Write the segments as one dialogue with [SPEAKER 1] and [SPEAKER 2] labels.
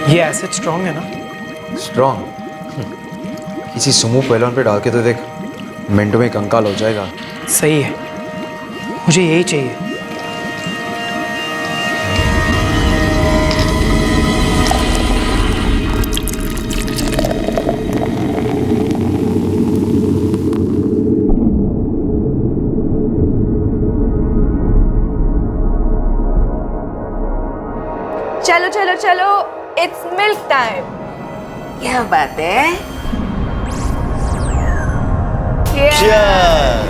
[SPEAKER 1] ये acid strong है ना?
[SPEAKER 2] स्ट्रॉन्ग? किसी सुमो पहलवान पे डाल के तो देख, मिनटों में कंकाल हो जाएगा।
[SPEAKER 1] सही है, मुझे यही चाहिए।
[SPEAKER 3] चलो चलो चलो, इट्स मिल्क टाइम।
[SPEAKER 4] क्या बात है?
[SPEAKER 3] Cheers!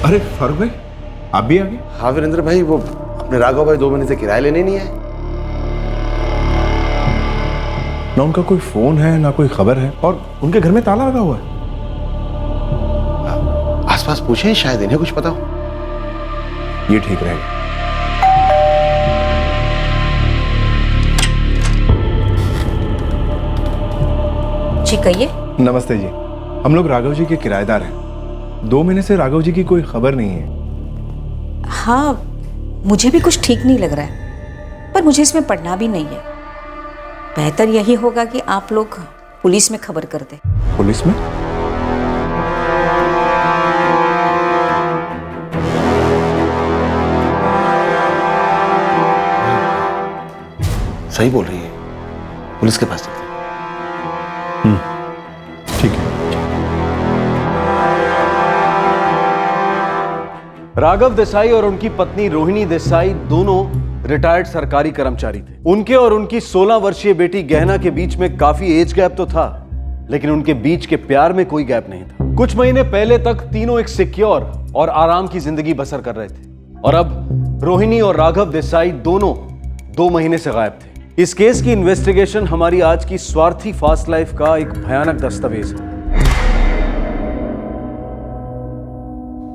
[SPEAKER 5] अरे फारूक भाई, आप भी आ गए?
[SPEAKER 6] हाँ वीरेंद्र भाई, वो अपने राघव भाई 2 महीने से किराया लेने नहीं आए।
[SPEAKER 5] ना उनका कोई फोन है ना कोई खबर है, और उनके घर में ताला लगा हुआ है।
[SPEAKER 6] आसपास पूछे, शायद इन्हें कुछ पता हो।
[SPEAKER 5] ये ठीक रहेगा।
[SPEAKER 4] जी कहिए।
[SPEAKER 5] नमस्ते जी, हम लोग राघव जी के किराएदार हैं। 2 महीने से राघव जी की कोई खबर नहीं है।
[SPEAKER 4] हाँ, मुझे भी कुछ ठीक नहीं लग रहा है, पर मुझे इसमें पढ़ना भी नहीं है। बेहतर यही होगा कि आप लोग पुलिस में खबर कर दें।
[SPEAKER 5] पुलिस में?
[SPEAKER 6] सही बोल रही है, पुलिस के पास चलते हैं।
[SPEAKER 5] ठीक है।
[SPEAKER 7] राघव देसाई और उनकी पत्नी रोहिणी देसाई दोनों रिटायर्ड सरकारी कर्मचारी थे। उनके और उनकी 16 वर्षीय बेटी गहना के बीच में काफी एज गैप तो था, लेकिन उनके बीच के प्यार में कोई गैप नहीं था। कुछ महीने पहले तक तीनों एक सिक्योर और आराम की जिंदगी बसर कर रहे थे, और अब रोहिणी और राघव देसाई दोनों 2 महीने से गायब थे। इस केस की इन्वेस्टिगेशन हमारी आज की स्वार्थी फास्ट लाइफ का एक भयानक दस्तावेज है।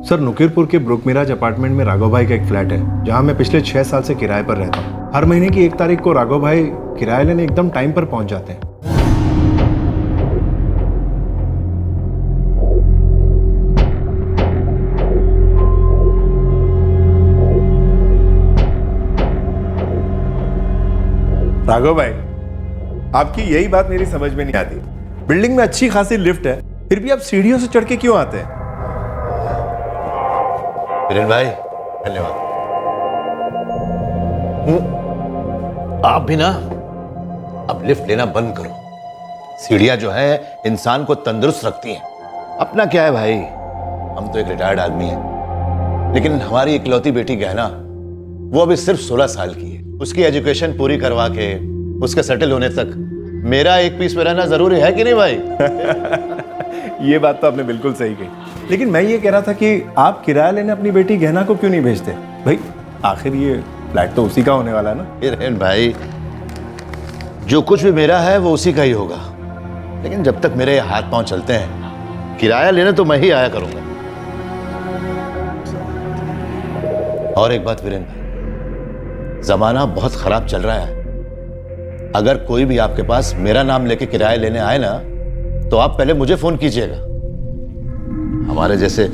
[SPEAKER 5] सर, नुकीरपुर के ब्रुकमिराज अपार्टमेंट में राघव भाई का एक फ्लैट है, जहां मैं पिछले 6 साल से किराए पर रहता हूं। हर महीने की 1 तारीख को राघव भाई किराया लेने एकदम टाइम पर पहुंच जाते हैं। राघव भाई, आपकी यही बात मेरी समझ में नहीं आती। बिल्डिंग में अच्छी खासी लिफ्ट है, फिर भी आप सीढ़ियों से चढ़ के क्यों आते हैं?
[SPEAKER 6] वीरेंद्र भाई धन्यवाद। आप भी ना अब लिफ्ट लेना बंद करो। सीढ़ियां जो है इंसान को तंदुरुस्त रखती हैं। अपना क्या है भाई, हम तो एक रिटायर्ड आदमी हैं, लेकिन हमारी इकलौती बेटी गहना, वो अभी सिर्फ 16 साल की है। उसकी एजुकेशन पूरी करवा के उसके सेटल होने तक मेरा एक पीस में रहना जरूरी है कि नहीं भाई?
[SPEAKER 5] ये बात तो आपने बिल्कुल सही कही, लेकिन मैं ये कह रहा था कि आप किराया लेने अपनी बेटी गहना को क्यों नहीं भेजते? भाई आखिर ये फ्लैट तो उसी का होने वाला है ना।
[SPEAKER 6] वीरेंद्र भाई, जो कुछ भी मेरा है वो उसी का ही होगा, लेकिन जब तक मेरे हाथ पांव चलते हैं किराया लेने तो मैं ही आया करूंगा। और एक बात वीरेंद्र भाई, जमाना बहुत खराब चल रहा है। अगर कोई भी आपके पास मेरा नाम लेके किराया लेने आए ना, तो आप पहले मुझे फोन कीजिएगा। हमारे जैसे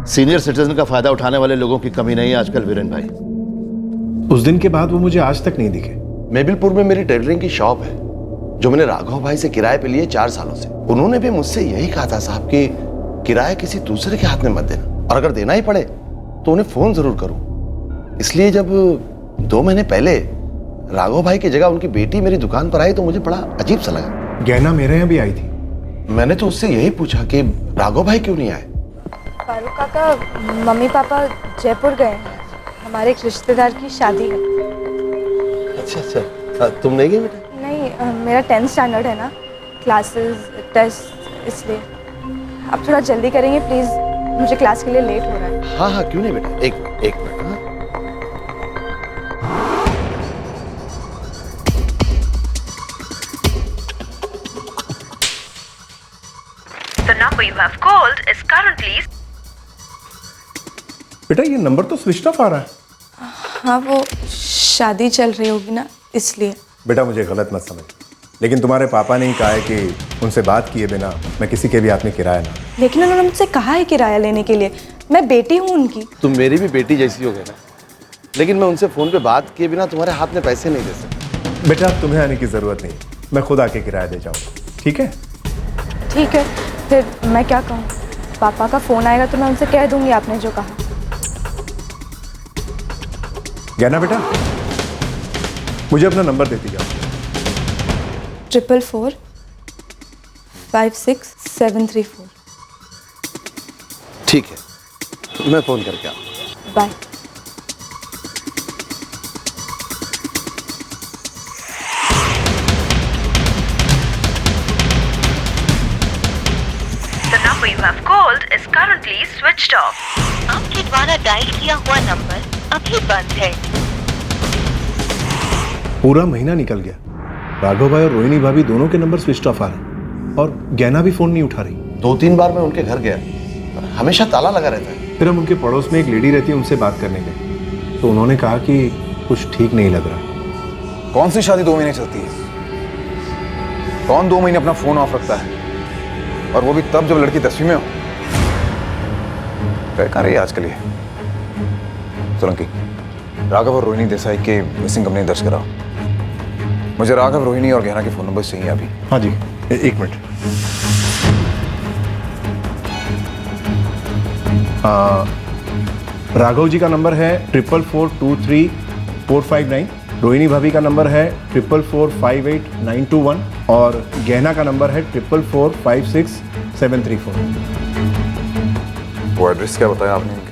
[SPEAKER 6] सीनियर सिटीजन का फायदा उठाने वाले लोगों की कमी नहीं है आजकल वीरेंद्र भाई।
[SPEAKER 5] उस दिन के बाद वो मुझे आज तक नहीं दिखे।
[SPEAKER 6] मेबिलपुर में मेरी टेलरिंग की शॉप है, जो मैंने राघव भाई से किराए पे लिए 4 सालों से। उन्होंने भी मुझसे यही कहा था साहब कि किराया किसी दूसरे के हाथ में मत देना, और अगर देना ही पड़े तो उन्हें फोन जरूर करो। इसलिए जब 2 महीने पहले राघव भाई की जगह उनकी बेटी मेरी दुकान पर आई तो मुझे बड़ा अजीब सा लगा।
[SPEAKER 5] गहना मेरे यहाँ भी आई थी।
[SPEAKER 6] मैंने तो उससे यही पूछा कि राघव भाई क्यों नहीं आए।
[SPEAKER 3] फारूक काका, मम्मी पापा जयपुर गए हैं, हमारे एक रिश्तेदार की शादी है।
[SPEAKER 6] अच्छा, तुम नहीं गई बेटा?
[SPEAKER 3] नहीं, मेरा 10th स्टैंडर्ड है ना, क्लासेस टेस्ट, इसलिए आप थोड़ा जल्दी करेंगे प्लीज़, मुझे क्लास के लिए लेट हो रहा है।
[SPEAKER 6] हाँ, क्यों नहीं बेटा, एक मिनट। हाँ?
[SPEAKER 8] The number you have called is currently...
[SPEAKER 5] बेटा ये नंबर तो स्विच ऑफ आ रहा है।
[SPEAKER 3] हाँ, वो शादी चल रही होगी ना, इसलिए।
[SPEAKER 5] बेटा मुझे गलत मत समझ, लेकिन तुम्हारे पापा ने ही कहा है कि उनसे बात किए बिना मैं किसी के भी हाथ में किराया ना।
[SPEAKER 3] लेकिन उन्होंने मुझसे कहा है किराया लेने के लिए, मैं बेटी हूँ उनकी।
[SPEAKER 6] तुम मेरी भी बेटी जैसी हो गए ना, लेकिन मैं उनसे फोन पे बात किए बिना तुम्हारे हाथ में पैसे नहीं दे सकता।
[SPEAKER 5] बेटा अब तुम्हें आने की ज़रूरत नहीं, मैं खुद आके किराया दे जाऊँगा, ठीक है?
[SPEAKER 3] ठीक है, फिर मैं क्या कहूँ? पापा का फ़ोन आएगा तो मैं उनसे कह दूँगी आपने जो कहा।
[SPEAKER 5] गहना बेटा मुझे अपना नंबर देती जाओ।
[SPEAKER 3] 444 56734।
[SPEAKER 6] ठीक है, मैं फोन करके आऊँ।
[SPEAKER 3] Bye.
[SPEAKER 8] The number you have called is currently switched off. आपके द्वारा डायल किया हुआ नंबर अभी बंद है।
[SPEAKER 5] पूरा महीना निकल गया, राघव भाई और रोहिणी भाभी दोनों के नंबर स्विच ऑफ आ रहे और गहना भी फोन नहीं उठा रही।
[SPEAKER 6] 2-3 बार मैं उनके घर गया, हमेशा ताला लगा रहता है।
[SPEAKER 5] फिर हम उनके पड़ोस में एक लेडी रहती है, उनसे बात करने गए तो उन्होंने कहा कि कुछ ठीक नहीं लग रहा।
[SPEAKER 2] कौन सी शादी 2 महीने चलती है? कौन 2 महीने अपना फोन ऑफ रखता है, और वो भी तब जब लड़की 10वीं में हो? कहाँ रही है आजकल ये? सोलंकी, राघव और रोहिणी देसाई के मिसिंग कंप्लेंट दर्ज कराओ। मुझे राघव, रोहिणी और गहना के फोन नंबर चाहिए अभी।
[SPEAKER 5] हाँ जी, एक मिनट। राघव जी का नंबर है 444234559, रोहिणी भाभी का नंबर है 4445891 और गहना का नंबर है 444563734।
[SPEAKER 2] वो एड्रेस क्या बताया आपने इनके?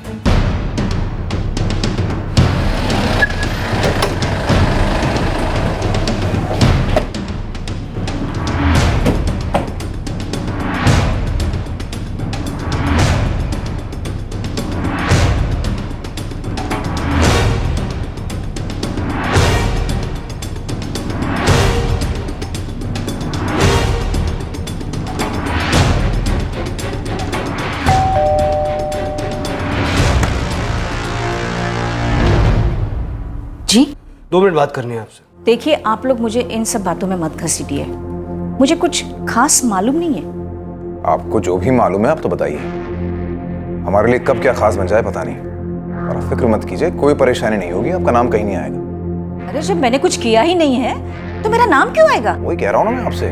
[SPEAKER 4] जी
[SPEAKER 1] 2 मिनट बात करनी है आपसे।
[SPEAKER 4] देखिए, आप लोग मुझे इन सब बातों में मत घसीटिए, मुझे कुछ खास मालूम नहीं है।
[SPEAKER 2] आपको जो भी मालूम है आप तो बताइए, हमारे लिए कब क्या खास बन जाए पता नहीं। और आप फिक्र मत कीजिए, कोई परेशानी नहीं होगी, आपका नाम कहीं नहीं आएगा।
[SPEAKER 4] अरे जब मैंने कुछ किया ही नहीं है तो मेरा नाम क्यों आएगा?
[SPEAKER 2] वही कह रहा हूँ ना मैं आपसे,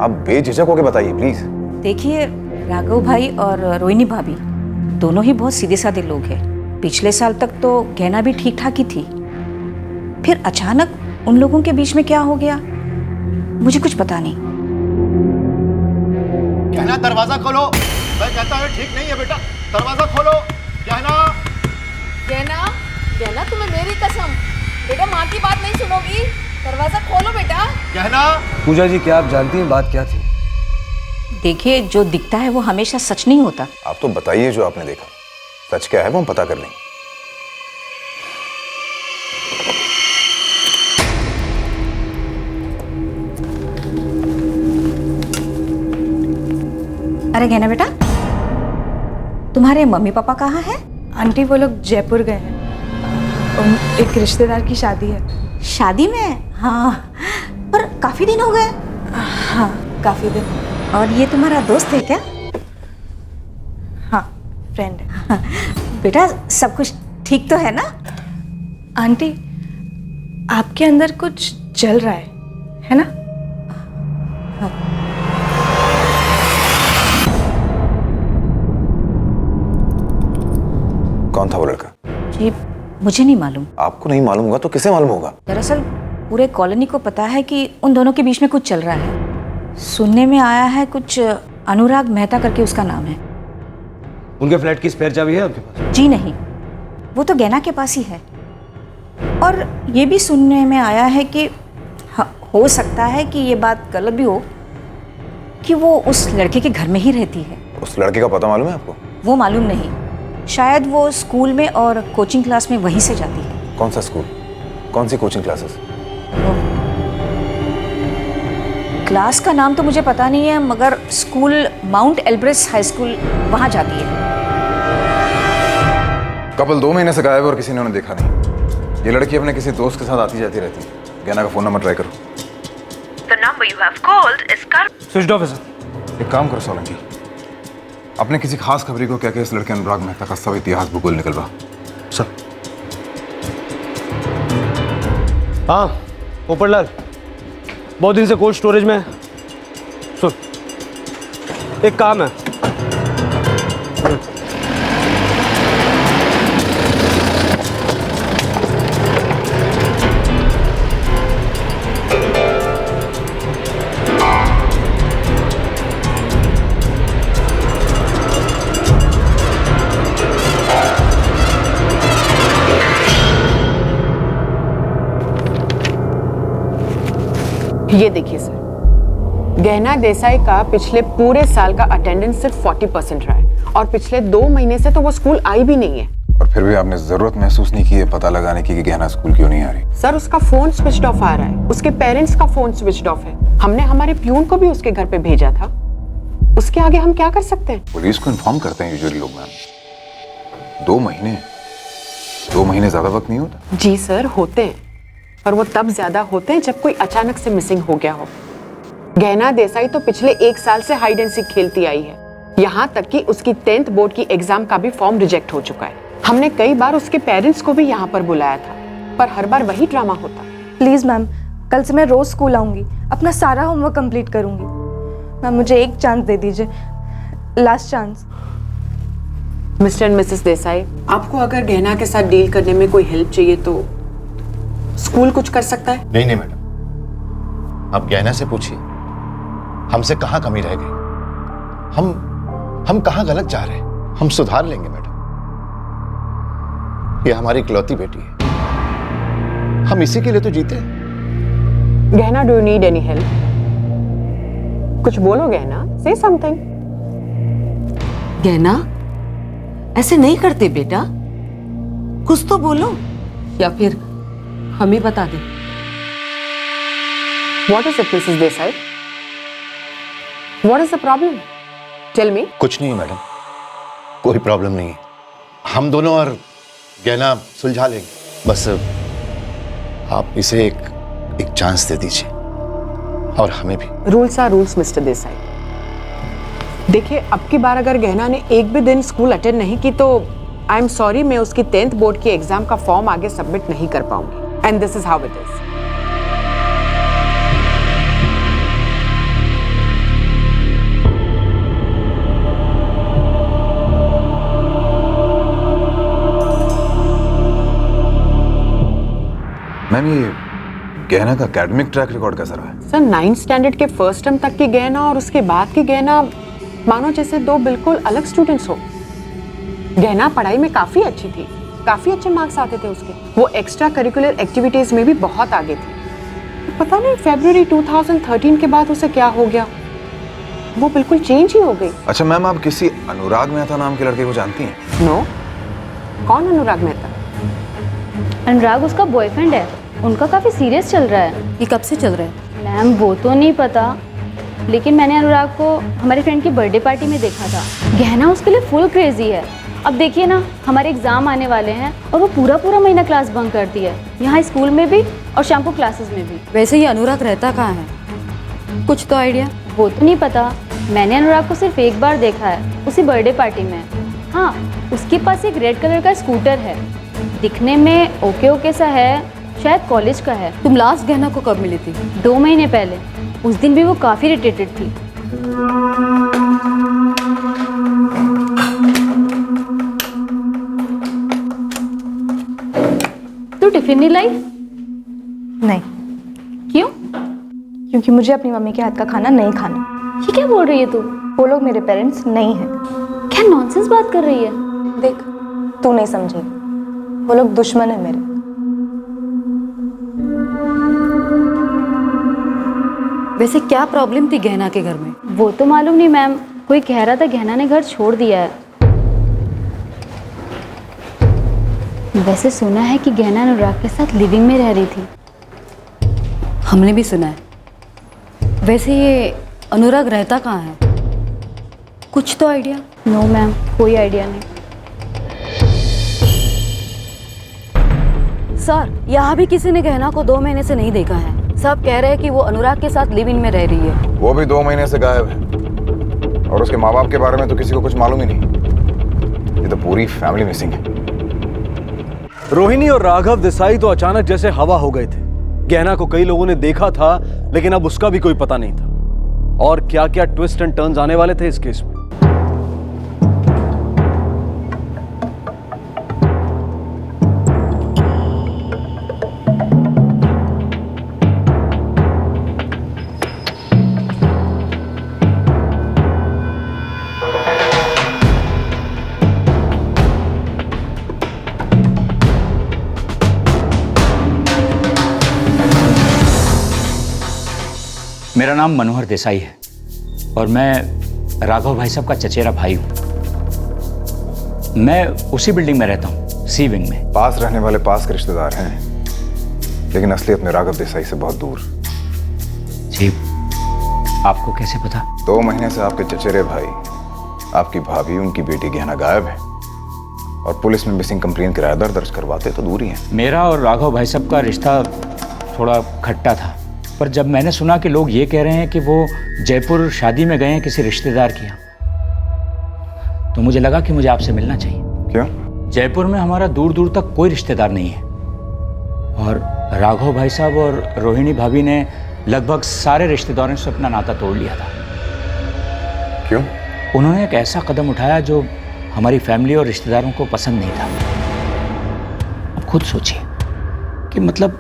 [SPEAKER 2] आप बेझिझक होकर बताइए प्लीज।
[SPEAKER 4] देखिए, राघव भाई और रोहिणी भाभी दोनों ही बहुत सीधे साधे लोग हैं। पिछले साल तक तो गहना भी ठीक ठाक ही थी, फिर अचानक उन लोगों के बीच में क्या हो गया मुझे कुछ पता नहीं।
[SPEAKER 6] गहना दरवाजा खोलो, मैं कहता हूँ ठीक नहीं है बेटा, दरवाजा खोलो। गहना
[SPEAKER 3] तुम्हें मेरी कसम, बेटा माँ की बात नहीं सुनोगी, दरवाजा खोलो बेटा।
[SPEAKER 6] गहना।
[SPEAKER 7] पूजा जी, क्या आप जानती हैं बात क्या थी?
[SPEAKER 4] देखिए, जो दिखता है वो हमेशा सच नहीं होता।
[SPEAKER 2] आप तो बताइए जो आपने देखा, सच क्या है वो हम पता कर लेंगे।
[SPEAKER 4] अरे गहना बेटा, तुम्हारे मम्मी पापा कहाँ हैं?
[SPEAKER 3] आंटी वो लोग जयपुर गए हैं, एक रिश्तेदार की शादी है।
[SPEAKER 4] शादी में? हाँ, पर काफी दिन हो गए।
[SPEAKER 3] हाँ, काफ़ी दिन।
[SPEAKER 4] और ये तुम्हारा दोस्त है क्या?
[SPEAKER 3] हाँ, फ्रेंड है।
[SPEAKER 4] बेटा सब कुछ ठीक तो है ना?
[SPEAKER 3] आंटी, आपके अंदर कुछ जल रहा है ना?
[SPEAKER 2] कौन था वो लड़का?
[SPEAKER 4] जी मुझे नहीं मालूम।
[SPEAKER 2] आपको नहीं मालूम होगा तो किसे मालूम होगा?
[SPEAKER 4] दरअसल पूरे कॉलोनी को पता है कि उन दोनों के बीच में कुछ चल रहा है। सुनने में आया है कुछ अनुराग मेहता करके उसका नाम है।
[SPEAKER 7] उनके फ्लैट की स्पेयर चाबी है आपके पास?
[SPEAKER 4] जी नहीं, वो तो गैना के पास ही है। और ये भी सुनने में आया है कि हो सकता है कि ये बात गलत भी हो कि वो उस लड़के के घर में ही रहती है।
[SPEAKER 2] उस लड़के का पता मालूम है आपको?
[SPEAKER 4] वो मालूम नहीं, शायद वो स्कूल में और कोचिंग क्लास में वहीं से जाती है।
[SPEAKER 2] कौन सा स्कूल, कौन सी कोचिंग क्लासेस?
[SPEAKER 4] क्लास का नाम तो मुझे पता नहीं है, मगर स्कूल माउंट एल्ब्रेस हाई स्कूल वहाँ जाती है।
[SPEAKER 2] कपल 2 महीने से गायब है और किसी ने उन्हें देखा नहीं। ये लड़की अपने किसी दोस्त के साथ आती जाती रहती है। गैना का फोन नंबर ट्राई करो।
[SPEAKER 8] The number you have called is currently
[SPEAKER 1] switch off है सर।
[SPEAKER 2] एक काम करो सोलंकी, अपने किसी खास खबरी को क्या इस लड़के अनुराग मेहता का सब इतिहास भूगोल निकलवा।
[SPEAKER 7] सर। हाँ पोपटलाल, बहुत दिन से कोल्ड स्टोरेज में है। सुन, एक काम है।
[SPEAKER 9] ये देखिए सर, गहना देसाई का पिछले पूरे साल का अटेंडेंस सिर्फ 40% रहा है और पिछले 2 महीने से तो वो स्कूल आई भी नहीं है।
[SPEAKER 2] और फिर भी आपने जरूरत महसूस नहीं की है पता लगाने की कि गहना स्कूल क्यों नहीं आ रही?
[SPEAKER 9] सर उसका फोन स्विच ऑफ आ रहा है, उसके पेरेंट्स का फोन स्विच ऑफ है। हमने हमारे प्यून को भी उसके घर पे भेजा था। उसके आगे हम क्या कर सकते हैं?
[SPEAKER 2] पुलिस को इन्फॉर्म करते हैं यूजुअली लोग मैम। 2 महीने ज्यादा वक्त नहीं होता?
[SPEAKER 9] जी सर होते हैं, पर वो तब ज्यादा होते हैं जब कोई अचानक से मिसिंग हो गया हो। गहना देसाई तो पिछले 1 साल से हाइड एंड सीक खेलती आई है। यहाँ तक कि उसकी 10th बोर्ड की एग्जाम का भी फॉर्म रिजेक्ट हो चुका है। हमने कई बार उसके पेरेंट्स को भी यहाँ पर बुलाया था, पर हर बार वही ड्रामा होता।
[SPEAKER 3] प्लीज़ मैम, कल से मैं रोज़ स्कूल आऊँगी, अपना सारा होमवर्क कंप्लीट करूँगी। मैम मुझे एक चांस दे दीजिए, last chance.
[SPEAKER 9] Mister and Mrs Desai, आपको अगर गहना के साथ डील करने में कोई हेल्प चाहिए तो स्कूल कुछ कर सकता है।
[SPEAKER 6] नहीं नहीं मैडम, आप गहना से पूछिए हमसे कहाँ कमी रह गई। हम कहाँ गलत जा रहे हैं, हम सुधार लेंगे मैडम। ये हमारी इकलौती बेटी है, हम इसी के लिए तो जीते हैं।
[SPEAKER 9] गहना, do you need any help? कुछ बोलो गहना, से समथिंग।
[SPEAKER 10] गहना, ऐसे नहीं करते बेटा, कुछ तो बोलो, या फिर हम ही बता दें।
[SPEAKER 9] What is it, Mrs. Desai? What is the problem? Tell me.
[SPEAKER 6] कुछ नहीं है मैडम, कोई प्रॉब्लम नहीं है। हम दोनों और गहना सुलझा लेंगे। बस आप इसे एक चांस दे दीजिए और हमें भी।
[SPEAKER 9] Rules are rules, Mr. Desai. देखिए, अब की बार अगर गहना ने एक भी दिन स्कूल अटेंड नहीं की तो आई एम सॉरी, मैं उसकी 10th बोर्ड की एग्जाम का फॉर्म आगे सबमिट नहीं कर पाऊंगी। And this is how it is.
[SPEAKER 2] Ma'am ये गहना का एकेडमिक ट्रैक रिकॉर्ड कैसा रहा है?
[SPEAKER 9] सर 9th स्टैंडर्ड के फर्स्ट टर्म तक की गहना और उसके बाद की गहना मानो जैसे 2 बिल्कुल अलग स्टूडेंट्स हो। गहना पढ़ाई में काफी अच्छी थी, काफी अच्छे मार्क्स आते थे उसके। वो एक्स्ट्रा करिकुलर एक्टिविटीज में भी बहुत आगे थी। पता नहीं फरवरी 2013 के बाद उसे क्या हो गया, वो बिल्कुल चेंज ही हो गई।
[SPEAKER 2] अच्छा मैम, आप किसी अनुराग मेहता नाम के लड़के को जानती हैं?
[SPEAKER 9] नो, कौन अनुराग मेहता?
[SPEAKER 11] अनुराग उसका बॉयफ्रेंड है, उनका काफ़ी सीरियस चल रहा है।
[SPEAKER 10] ये कब से चल रहा है?
[SPEAKER 11] मैम वो तो नहीं पता, लेकिन मैंने अनुराग को हमारे फ्रेंड की बर्थडे पार्टी में देखा था। गहना उसके लिए फुल क्रेजी है। अब देखिए ना, हमारे एग्ज़ाम आने वाले हैं और वो पूरा महीना क्लास बंक करती है, यहाँ स्कूल में भी और शाम को क्लासेस में भी।
[SPEAKER 10] वैसे ये अनुराग रहता कहाँ है, कुछ तो आइडिया?
[SPEAKER 11] वो तो नहीं पता, मैंने अनुराग को सिर्फ एक बार देखा है, उसी बर्थडे पार्टी में। हाँ, उसके पास एक रेड कलर का स्कूटर है, दिखने में ओके सा है, शायद कॉलेज का है।
[SPEAKER 10] तुम लास्ट गहना को कब मिली थी?
[SPEAKER 11] 2 महीने पहले। उस दिन भी वो काफ़ी इरिटेटेड थी। तू टिफिन नहीं लाई?
[SPEAKER 3] नहीं,
[SPEAKER 11] क्यों?
[SPEAKER 3] क्योंकि मुझे अपनी मम्मी के हाथ का खाना नहीं खाना।
[SPEAKER 11] ये क्या बोल रही है तू?
[SPEAKER 3] वो लोग मेरे पेरेंट्स नहीं हैं।
[SPEAKER 11] क्या नॉनसेंस बात कर रही है?
[SPEAKER 3] देख, तू नहीं समझी, वो लोग दुश्मन है मेरे।
[SPEAKER 10] वैसे क्या प्रॉब्लम थी गहना के घर में?
[SPEAKER 11] वो तो मालूम नहीं मैम, कोई कह रहा था गहना ने घर छोड़ दिया है। वैसे सुना है कि गहना अनुराग के साथ लिविंग में रह रही थी।
[SPEAKER 10] हमने भी सुना है। वैसे ये अनुराग रहता कहाँ है? कुछ तो आइडिया?
[SPEAKER 11] नो मैम, कोई आइडिया नहीं।
[SPEAKER 10] सर, यहाँ भी किसी ने गहना को 2 महीने से नहीं देखा है। सब कह रहे हैं कि वो अनुराग के साथ लिव इन में रह रही है।
[SPEAKER 2] वो भी 2 महीने से गायब है, और उसके माँ बाप के बारे में तो किसी को कुछ मालूम ही नहीं। ये तो पूरी फैमिली मिसिंग है।
[SPEAKER 7] रोहिणी और राघव देसाई तो अचानक जैसे हवा हो गए थे। गहना को कई लोगों ने देखा था, लेकिन अब उसका भी कोई पता नहीं था। और क्या क्या ट्विस्ट एंड टर्न्स आने वाले थे इस केस में।
[SPEAKER 12] मेरा नाम मनोहर देसाई है और मैं राघव भाई साहब का चचेरा भाई हूँ। मैं उसी बिल्डिंग में रहता हूँ, सी विंग में।
[SPEAKER 2] पास रहने वाले पास के रिश्तेदार हैं, लेकिन असलियत में राघव देसाई से बहुत दूर।
[SPEAKER 12] जी, आपको कैसे पता?
[SPEAKER 2] 2 महीने से आपके चचेरे भाई, आपकी भाभी, उनकी बेटी गहना गायब है, और पुलिस में मिसिंग कंप्लेन किराएदार दर्ज करवाते तो दूर ही है।
[SPEAKER 12] मेरा और राघव भाई साहब का रिश्ता थोड़ा खट्टा था, पर जब मैंने सुना कि लोग ये कह रहे हैं कि वो जयपुर शादी में गए हैं किसी रिश्तेदार के यहाँ, तो मुझे लगा कि मुझे आपसे मिलना चाहिए।
[SPEAKER 2] क्यों?
[SPEAKER 12] जयपुर में हमारा दूर दूर तक कोई रिश्तेदार नहीं है, और राघव भाई साहब और रोहिणी भाभी ने लगभग सारे रिश्तेदारों से अपना नाता तोड़ लिया था।
[SPEAKER 2] क्यों?
[SPEAKER 12] उन्होंने एक ऐसा कदम उठाया जो हमारी फैमिली और रिश्तेदारों को पसंद नहीं था। अब खुद सोचिए कि मतलब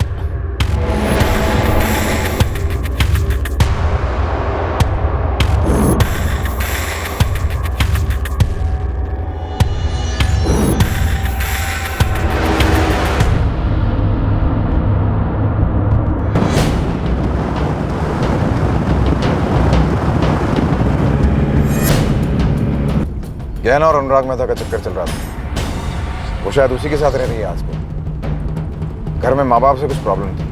[SPEAKER 2] गहना और अनुराग मेहता का चक्कर चल रहा था। वो शायद उसी के साथ रह रही है आजकल। घर में माँ बाप से कुछ प्रॉब्लम थी।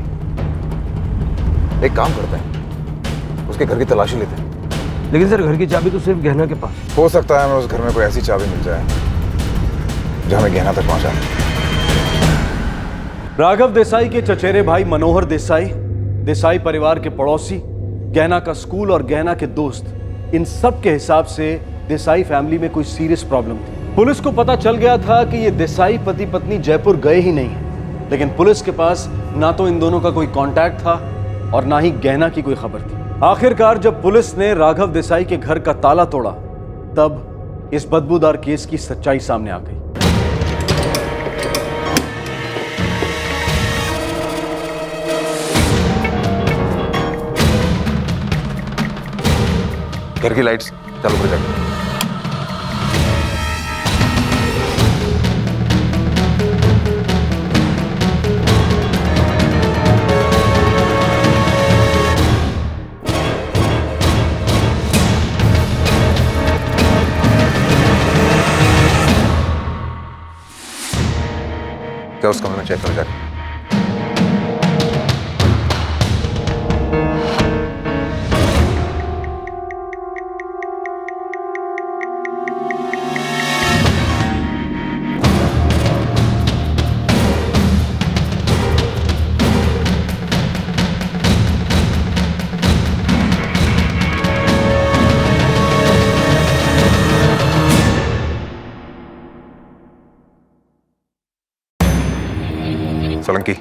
[SPEAKER 2] एक काम करते हैं, उसके घर की तलाशी लेते हैं।
[SPEAKER 7] लेकिन सर, घर की चाबी तो सिर्फ गहना के पास।
[SPEAKER 2] हो सकता है हमें उस घर में कोई ऐसी चाबी मिल जाए जो हमें गहना तक पहुंचा दे।
[SPEAKER 7] राघव देसाई के चचेरे भाई मनोहर देसाई, देसाई परिवार के पड़ोसी, गहना का स्कूल और गहना के दोस्त, इन सब के हिसाब से देसाई फैमिली में कोई सीरियस प्रॉब्लम थी। पुलिस को पता चल गया था कि ये देसाई पति पत्नी जयपुर गए ही नहीं हैं, लेकिन पुलिस के पास ना तो इन दोनों का कोई कांटेक्ट था और ना ही गहना की कोई खबर थी। आखिरकार जब पुलिस ने राघव देसाई के घर का ताला तोड़ा, तब इस बदबूदार केस की सच्चाई सामने आ गई।
[SPEAKER 2] घर की लाइट्स चालू कर जाएगी। क्या उस कमरे में चेक कर जाके? सोलंकी,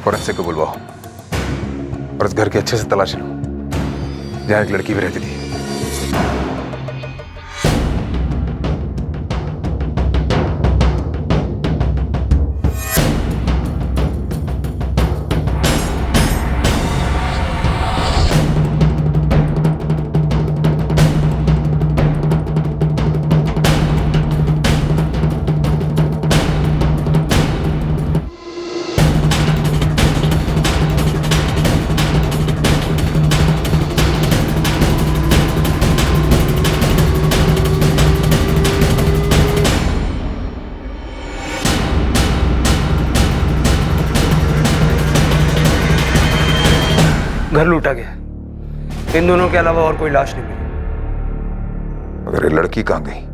[SPEAKER 2] फोरेंसिक को बुलवाओ और इस घर की अच्छे से तलाश लो, जहां एक लड़की भी रहती थी।
[SPEAKER 1] घर लूटा गया। इन दोनों के अलावा और कोई लाश नहीं मिली।
[SPEAKER 2] अगर ये लड़की कहाँ गई?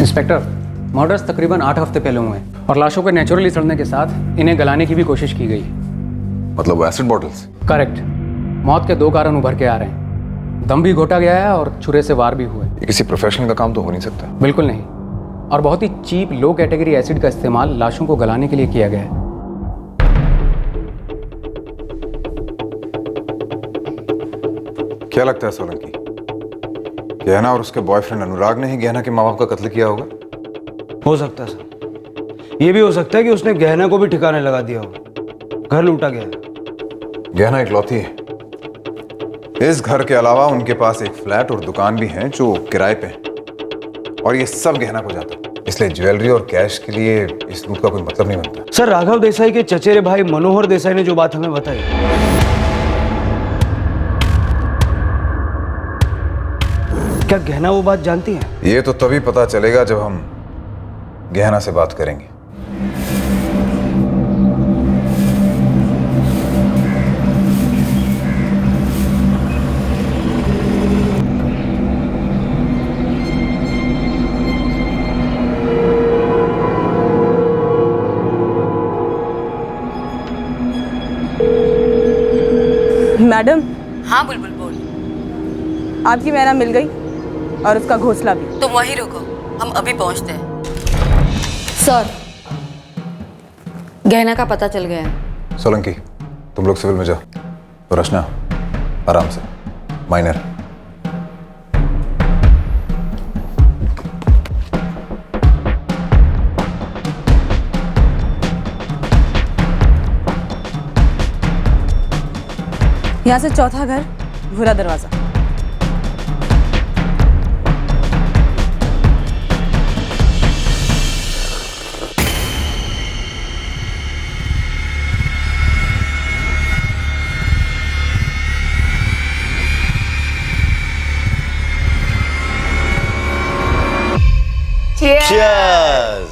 [SPEAKER 13] इंस्पेक्टर, मर्डर्स तकरीबन 8 हफ्ते पहले हुए हैं और लाशों के नेचुरली सड़ने के साथ इन्हें गलाने की भी कोशिश की गई।
[SPEAKER 2] मतलब वो एसिड बॉटल्स?
[SPEAKER 13] करेक्ट। मौत के 2 कारण उभर के आ रहे हैं। दम भी घोटा गया है और छुरे से वार भी हुए।
[SPEAKER 2] ये किसी प्रोफेशनल का काम तो हो नहीं सकता।
[SPEAKER 13] बिल्कुल नहीं। और बहुत ही चीप लो कैटेगरी एसिड का इस्तेमाल लाशों को गलाने के लिए किया गया है।
[SPEAKER 2] क्या लगता है सोलंकी, गहना और उसके बॉयफ्रेंड अनुराग ने ही गहना के माँ बाप का कत्ल किया होगा?
[SPEAKER 1] हो सकता है सर। ये भी हो सकता है कि उसने गहना को भी ठिकाने लगा दिया होगा। घर लूटा गया।
[SPEAKER 2] गहना इकलौती है। इस घर के अलावा उनके पास एक फ्लैट और दुकान भी है जो किराए पे है, और ये सब गहना को जाता है। इसलिए ज्वेलरी और कैश के लिए इस लूट का कोई मतलब नहीं बनता।
[SPEAKER 1] सर, राघव देसाई के चचेरे भाई मनोहर देसाई ने जो बात हमें बताई, क्या गहना वो बात जानती है?
[SPEAKER 2] ये तो तभी पता चलेगा जब हम गहना से बात करेंगे।
[SPEAKER 3] मैडम।
[SPEAKER 10] हाँ बुलबुल बोल।
[SPEAKER 3] आपकी मैना मिल गई और उसका घोंसला भी।
[SPEAKER 10] तुम वहीं रुको, हम अभी पहुंचते हैं। सर, गहना का पता चल गया है।
[SPEAKER 2] सोलंकी, तुम लोग सिविल में जाओ। तो रचना, आराम से, माइनर।
[SPEAKER 3] यहाँ से चौथा घर, भूरा दरवाजा।
[SPEAKER 6] Cheers!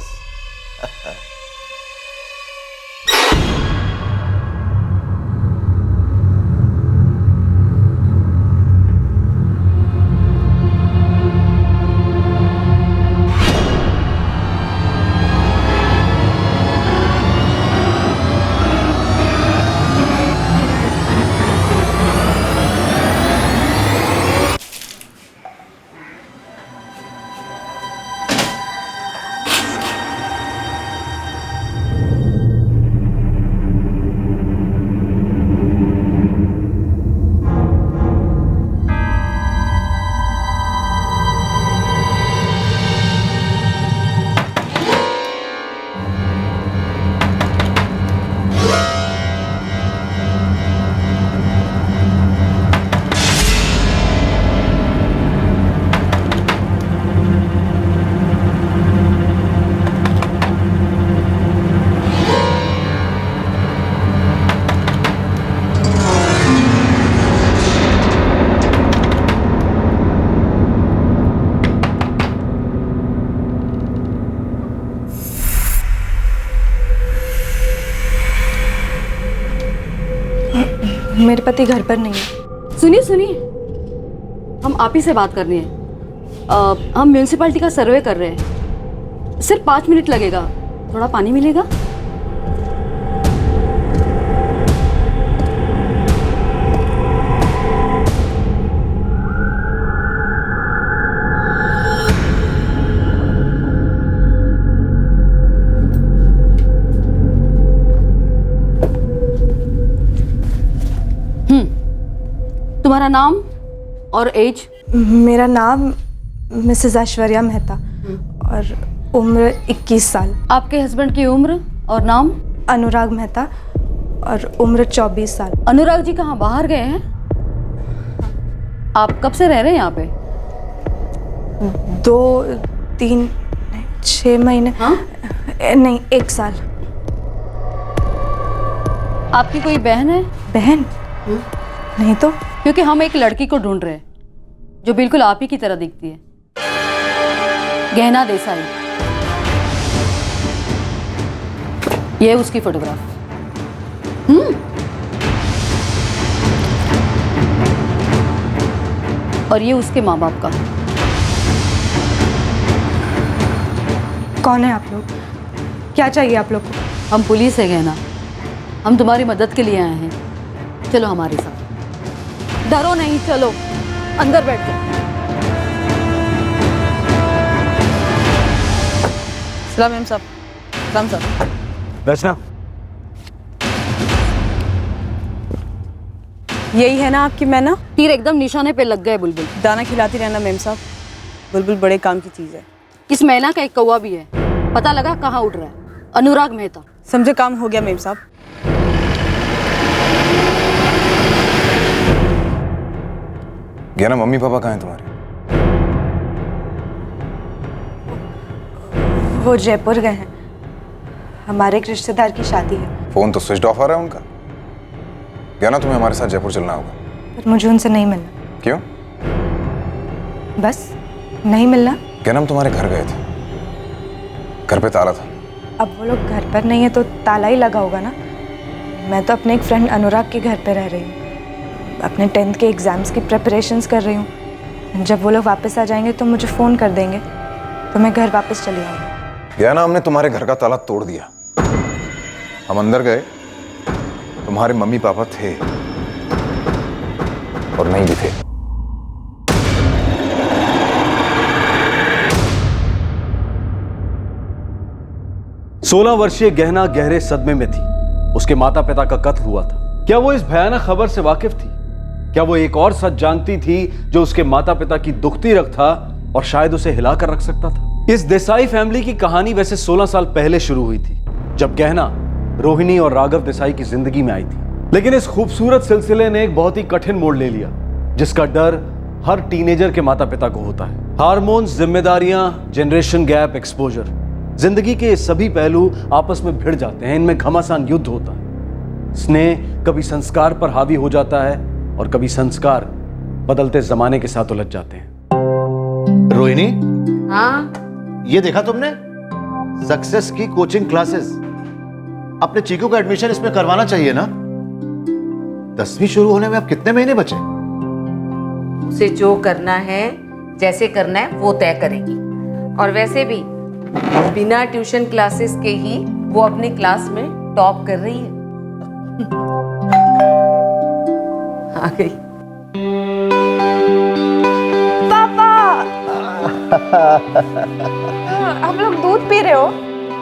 [SPEAKER 3] मेरे पति घर पर नहीं है।
[SPEAKER 10] सुनिए सुनिए, हम आप ही से बात करनी है। हम म्यूनिसिपैलिटी का सर्वे कर रहे हैं। सिर्फ 5 मिनट लगेगा। थोड़ा पानी मिलेगा? तुम्हारा नाम और एज?
[SPEAKER 3] मेरा नाम मिसेस ऐश्वर्या मेहता और उम्र 21 साल।
[SPEAKER 10] आपके हस्बैंड की उम्र और नाम?
[SPEAKER 3] अनुराग मेहता और उम्र 24 साल।
[SPEAKER 10] अनुराग जी कहाँ बाहर गए हैं? आप कब से रह रहे हैं यहाँ पे?
[SPEAKER 3] 2, 3, 6 महीने।
[SPEAKER 10] हाँ?
[SPEAKER 3] नहीं, 1 साल।
[SPEAKER 10] आपकी कोई बहन है?
[SPEAKER 3] बहन? नहीं तो।
[SPEAKER 10] क्योंकि हम एक लड़की को ढूंढ रहे हैं जो बिल्कुल आप ही की तरह दिखती है। गहना देसाई। ये उसकी फोटोग्राफ। और ये उसके माँ बाप का।
[SPEAKER 3] कौन है आप लोग? क्या चाहिए आप लोग को?
[SPEAKER 10] हम पुलिस है गहना, हम तुम्हारी मदद के लिए आए हैं। चलो हमारे साथ। डरो नहीं, चलो अंदर बैठ जाओ। सलाम मैम साहब। सलाम साहब।
[SPEAKER 1] बैठना।
[SPEAKER 14] यही है ना आपकी मैना?
[SPEAKER 10] तीर एकदम निशाने पे लग गए बुलबुल।
[SPEAKER 14] दाना खिलाती रहना मैम साहब, बुलबुल बड़े काम की चीज़ है।
[SPEAKER 10] इस मैना का एक कौवा भी है, पता लगा कहाँ उड़ रहा है। अनुराग मेहता।
[SPEAKER 14] समझे, काम हो गया मैम साहब।
[SPEAKER 2] ज्ञाना, मम्मी पापा कहाँ हैं तुम्हारे?
[SPEAKER 3] वो जयपुर गए हैं, हमारे एक रिश्तेदार की शादी है।
[SPEAKER 2] फोन तो स्विच ऑफ आ रहा है उनका। ज्ञाना, तुम्हें हमारे साथ जयपुर चलना होगा।
[SPEAKER 3] पर मुझे उनसे नहीं मिलना।
[SPEAKER 2] क्यों?
[SPEAKER 3] बस नहीं मिलना।
[SPEAKER 2] ज्ञाना, हम तुम्हारे घर गए थे, घर पे ताला था।
[SPEAKER 3] अब वो लोग घर पर नहीं है तो ताला ही लगा होगा ना। मैं तो अपने एक फ्रेंड अनुराग के घर पे रह रही हूँ, अपने 10th के एग्ज़ाम्स की प्रिपरेशंस कर रही हूँ। जब वो लोग वापस आ जाएंगे तो मुझे फ़ोन कर देंगे तो मैं घर वापस चली आऊँगी।
[SPEAKER 2] ज्ञाना, हमने तुम्हारे घर का ताला तोड़ दिया। हम अंदर गए, तुम्हारे मम्मी पापा थे और नहीं भी थे।
[SPEAKER 7] सोलह वर्षीय गहना गहरे सदमे में थी। उसके माता पिता का कत्ल हुआ था। क्या वो इस भयानक खबर से वाकिफ थी? क्या वो एक और सच जानती थी जो उसके माता पिता की दुखती रग था और शायद उसे हिलाकर रख सकता था? इस देसाई फैमिली की कहानी वैसे 16 साल पहले शुरू हुई थी, जब गहना रोहिणी और राघव देसाई की जिंदगी में आई थी। लेकिन इस खूबसूरत सिलसिले ने एक बहुत ही कठिन मोड़ ले लिया, जिसका डर हर टीनेजर के माता पिता को होता है। हार्मोन्स, जिम्मेदारियां, जनरेशन गैप, एक्सपोजर, जिंदगी के सभी पहलू आपस में भिड़ जाते हैं। इनमें घमासान युद्ध होता है। स्नेह कभी संस्कार पर हावी हो जाता है और कभी संस्कार बदलते जमाने के साथ उलझ जाते हैं।
[SPEAKER 6] रोहिणी,
[SPEAKER 4] हाँ
[SPEAKER 6] ये देखा तुमने? सक्सेस की कोचिंग क्लासेस। अपने चीकू का एडमिशन इसमें करवाना चाहिए ना। 10वीं शुरू होने में अब कितने महीने बचे?
[SPEAKER 4] उसे जो करना है, जैसे करना है वो तय करेगी। और वैसे भी बिना ट्यूशन क्लासेस के ही वो अपनी क्लास में टॉप कर रही है। आ गई।
[SPEAKER 3] पापा, हम लोग दूध पी रहे हो?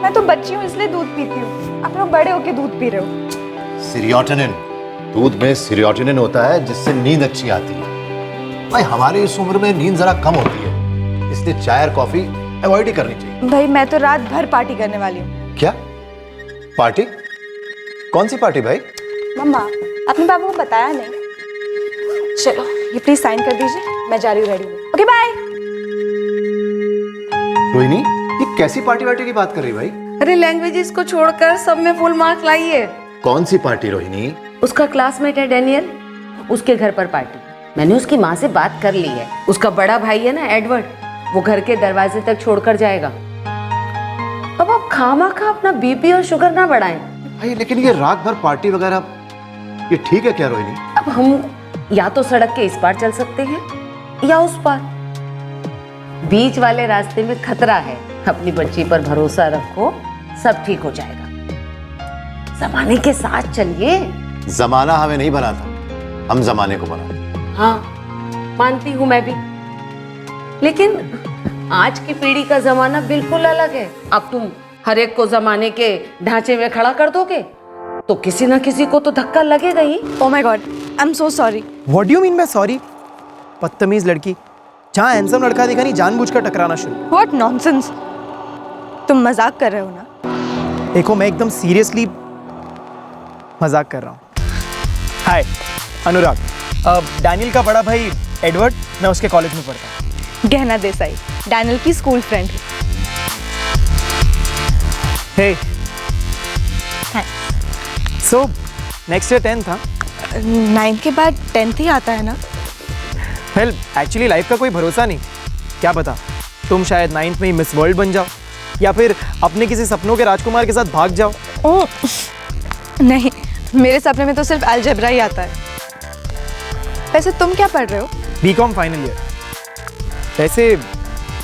[SPEAKER 3] मैं तो बच्ची हूँ इसलिए दूध पीती हूँ, आप लोग बड़े होके दूध पी रहे हो।
[SPEAKER 6] सीरियोटिनिन, दूध में सीरियोटिनिन होता है जिससे नींद अच्छी आती है। भाई हमारी इस उम्र में नींद जरा कम होती है, इसलिए चाय और कॉफी अवॉइड ही करनी चाहिए।
[SPEAKER 3] भाई मैं तो रात भर पार्टी करने वाली हूँ।
[SPEAKER 6] क्या पार्टी? कौन सी पार्टी भाई?
[SPEAKER 3] मम्मा, अपने पापा को बताया नहीं। चलो ये प्लीज साइन कर दीजिए, मैं जा रही हूँ रेडी हूँ। Okay bye.
[SPEAKER 6] रोहिणी, ये कैसी पार्टी वार्टी की बात कर रही भाई?
[SPEAKER 4] अरे लैंग्वेजेस को छोड़कर सब में फुल मार्क लाई है।
[SPEAKER 6] कौन सी पार्टी रोहिणी?
[SPEAKER 4] उसका क्लासमेट है डेनियल, उसके घर पर पार्टी। मैंने उसकी माँ से बात कर ली है। उसका बड़ा भाई है ना एडवर्ड, वो घर के दरवाजे तक छोड़कर जाएगा। अब आप खामा-खा अपना बीपी और शुगर ना बढ़ाएं।
[SPEAKER 6] भाई लेकिन ये रात भर पार्टी वगैरह ये ठीक है क्या रोहिणी?
[SPEAKER 4] अब हम या तो सड़क के इस पार चल सकते हैं या उस पार। बीच वाले रास्ते में खतरा है। अपनी बच्ची पर भरोसा रखो, सब ठीक हो जाएगा। जमाने के साथ चलिए।
[SPEAKER 6] जमाना हमें नहीं बनाता, हम जमाने को बनाते।
[SPEAKER 4] हाँ मानती हूँ मैं भी, लेकिन आज की पीढ़ी का जमाना बिल्कुल अलग है। अब तुम हर एक को जमाने के ढांचे में खड़ा कर दोगे।
[SPEAKER 15] तो किसी ना किसी को तो धक्का लगेगा ही।
[SPEAKER 3] Oh my God, I am so sorry.
[SPEAKER 16] What do you mean by sorry? बदतमीज लड़की, जहाँ हैंडसम लड़का देखा नहीं जानबूझकर टकराना शुरू।
[SPEAKER 3] व्हाट नॉनसेंस, तुम मजाक कर रहे हो ना?
[SPEAKER 16] देखो मैं एकदम सीरियसली मजाक कर रहा हूँ। हाय अनुराग, डैनियल का बड़ा भाई एडवर्ड, मैं उसके कॉलेज में पढ़ता हूँ।
[SPEAKER 3] गहना देसाई, डैनियल की स्कूल फ्रेंड है।
[SPEAKER 16] हे सो नेक्स्ट ईयर 10th था।
[SPEAKER 3] 9th के बाद 10th ही आता है ना?
[SPEAKER 16] वेल एक्चुअली लाइफ का कोई भरोसा नहीं, क्या पता तुम शायद 9th में ही मिस वर्ल्ड बन जाओ या फिर अपने किसी सपनों के राजकुमार के साथ भाग जाओ।
[SPEAKER 3] ओह नहीं, मेरे सपने में तो सिर्फ अलजेब्रा ही आता है। वैसे तुम क्या पढ़ रहे हो?
[SPEAKER 16] BCom final year. वैसे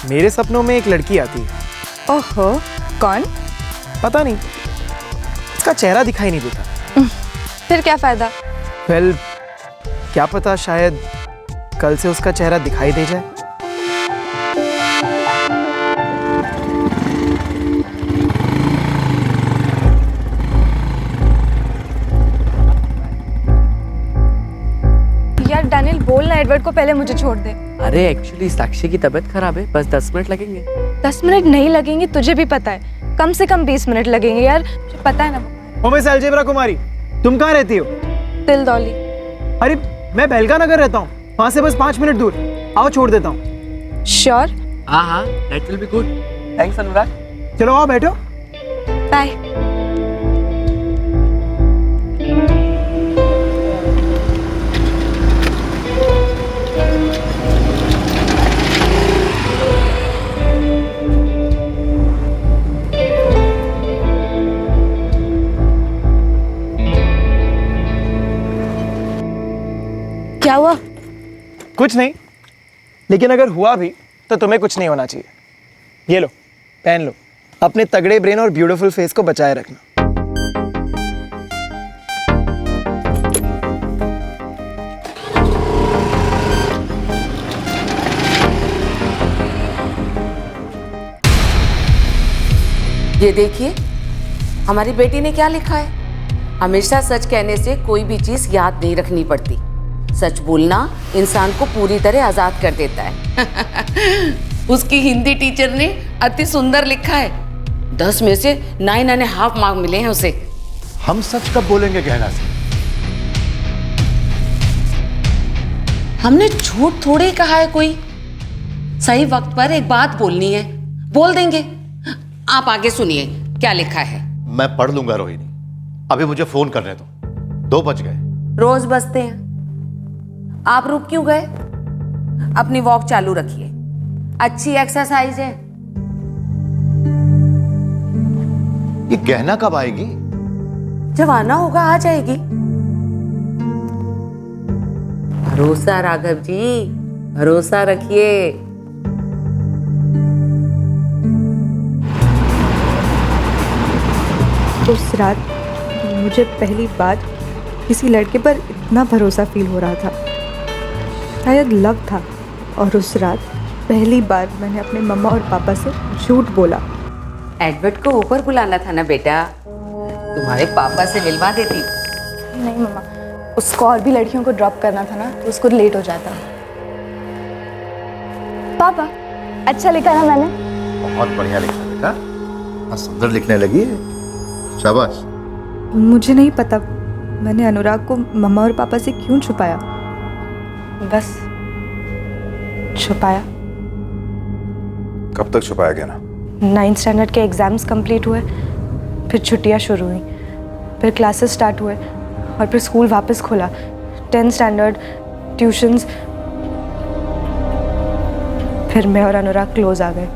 [SPEAKER 16] मेरे सपनों में एक लड़की आती है।
[SPEAKER 3] ओहो, कौन?
[SPEAKER 16] पता नहीं, उसका चेहरा दिखाई नहीं देता।
[SPEAKER 3] फिर क्या फायदा?
[SPEAKER 16] वेल क्या पता शायद कल से उसका चेहरा दिखाई दे जाए।
[SPEAKER 3] यार डैनियल बोल ना एडवर्ड को पहले मुझे छोड़ दे।
[SPEAKER 15] अरे एक्चुअली साक्षी की तबीयत खराब है, बस 10 मिनट लगेंगे।
[SPEAKER 3] 10 मिनट नहीं लगेंगे, तुझे भी पता है, कम से कम 20 मिनट लगेंगे यार, मुझे पता है ना।
[SPEAKER 16] ओ मिस अलजेब्रा कुमारी, तुम कहाँ रहती हो?
[SPEAKER 3] तिलदौली।
[SPEAKER 16] अरे मैं बेलगा नगर रहता हूँ, वहाँ से बस 5 मिनट दूर। आओ छोड़ देता हूँ।
[SPEAKER 3] श्योर?
[SPEAKER 15] हाँ, that will be good. Thanks Anurag.
[SPEAKER 16] चलो आओ बैठो।
[SPEAKER 3] बाय। क्या हुआ?
[SPEAKER 16] कुछ नहीं, लेकिन अगर हुआ भी तो तुम्हें कुछ नहीं होना चाहिए। ये लो, पहन लो, अपने तगड़े ब्रेन और ब्यूटीफुल फेस को बचाए रखना।
[SPEAKER 15] ये देखिए, हमारी बेटी ने क्या लिखा है। हमेशा सच कहने से कोई भी चीज याद नहीं रखनी पड़ती। सच बोलना इंसान को पूरी तरह आजाद कर देता है। उसकी हिंदी टीचर ने अति सुंदर लिखा है। 10 में से 9.5 मार्क मिले हैं उसे।
[SPEAKER 6] हम सच कब बोलेंगे गहना से?
[SPEAKER 15] हमने झूठ थोड़े ही कहा है कोई। सही वक्त पर एक बात बोलनी है, बोल देंगे। आप आगे सुनिए क्या लिखा है।
[SPEAKER 6] मैं पढ़ लूंगा रोहिणी, अभी मुझे फोन करने दो। 2 बज गए।
[SPEAKER 15] रोज बजते हैं, आप रुक क्यों गए? अपनी वॉक चालू रखिए, अच्छी एक्सरसाइज है।
[SPEAKER 6] ये गहना कब आएगी?
[SPEAKER 15] जब आना होगा आ जाएगी। भरोसा राघव जी, भरोसा रखिए।
[SPEAKER 3] उस रात मुझे पहली बार किसी लड़के पर इतना भरोसा फील हो रहा था, शायद लव था। और उस रात पहली बार मैंने अपने मम्मा और पापा से झूठ बोला।
[SPEAKER 15] एडवर्ड को ऊपर बुलाना था ना बेटा, तुम्हारे पापा से मिलवा देती।
[SPEAKER 3] नहीं मम्मा, उसको और भी लड़कियों को ड्रॉप करना था ना, तो उसको लेट हो जाता। पापा अच्छा लिखा ना मैंने?
[SPEAKER 6] बहुत बढ़िया लिखा बेटा, हाँ सुंदर लिखने लगी है, शाबाश।
[SPEAKER 3] मुझे नहीं पता मैंने अनुराग को मम्मा और पापा से क्यों छुपाया, बस छुपाया।
[SPEAKER 2] कब तक छुपाया गया ना?
[SPEAKER 3] 9th स्टैंडर्ड के एग्ज़ाम्स कंप्लीट हुए, फिर छुट्टियां शुरू हुई, फिर क्लासेस स्टार्ट हुए और फिर स्कूल वापस खुला। 10th स्टैंडर्ड, ट्यूशन्स, फिर मैं और अनुराग क्लोज आ गए,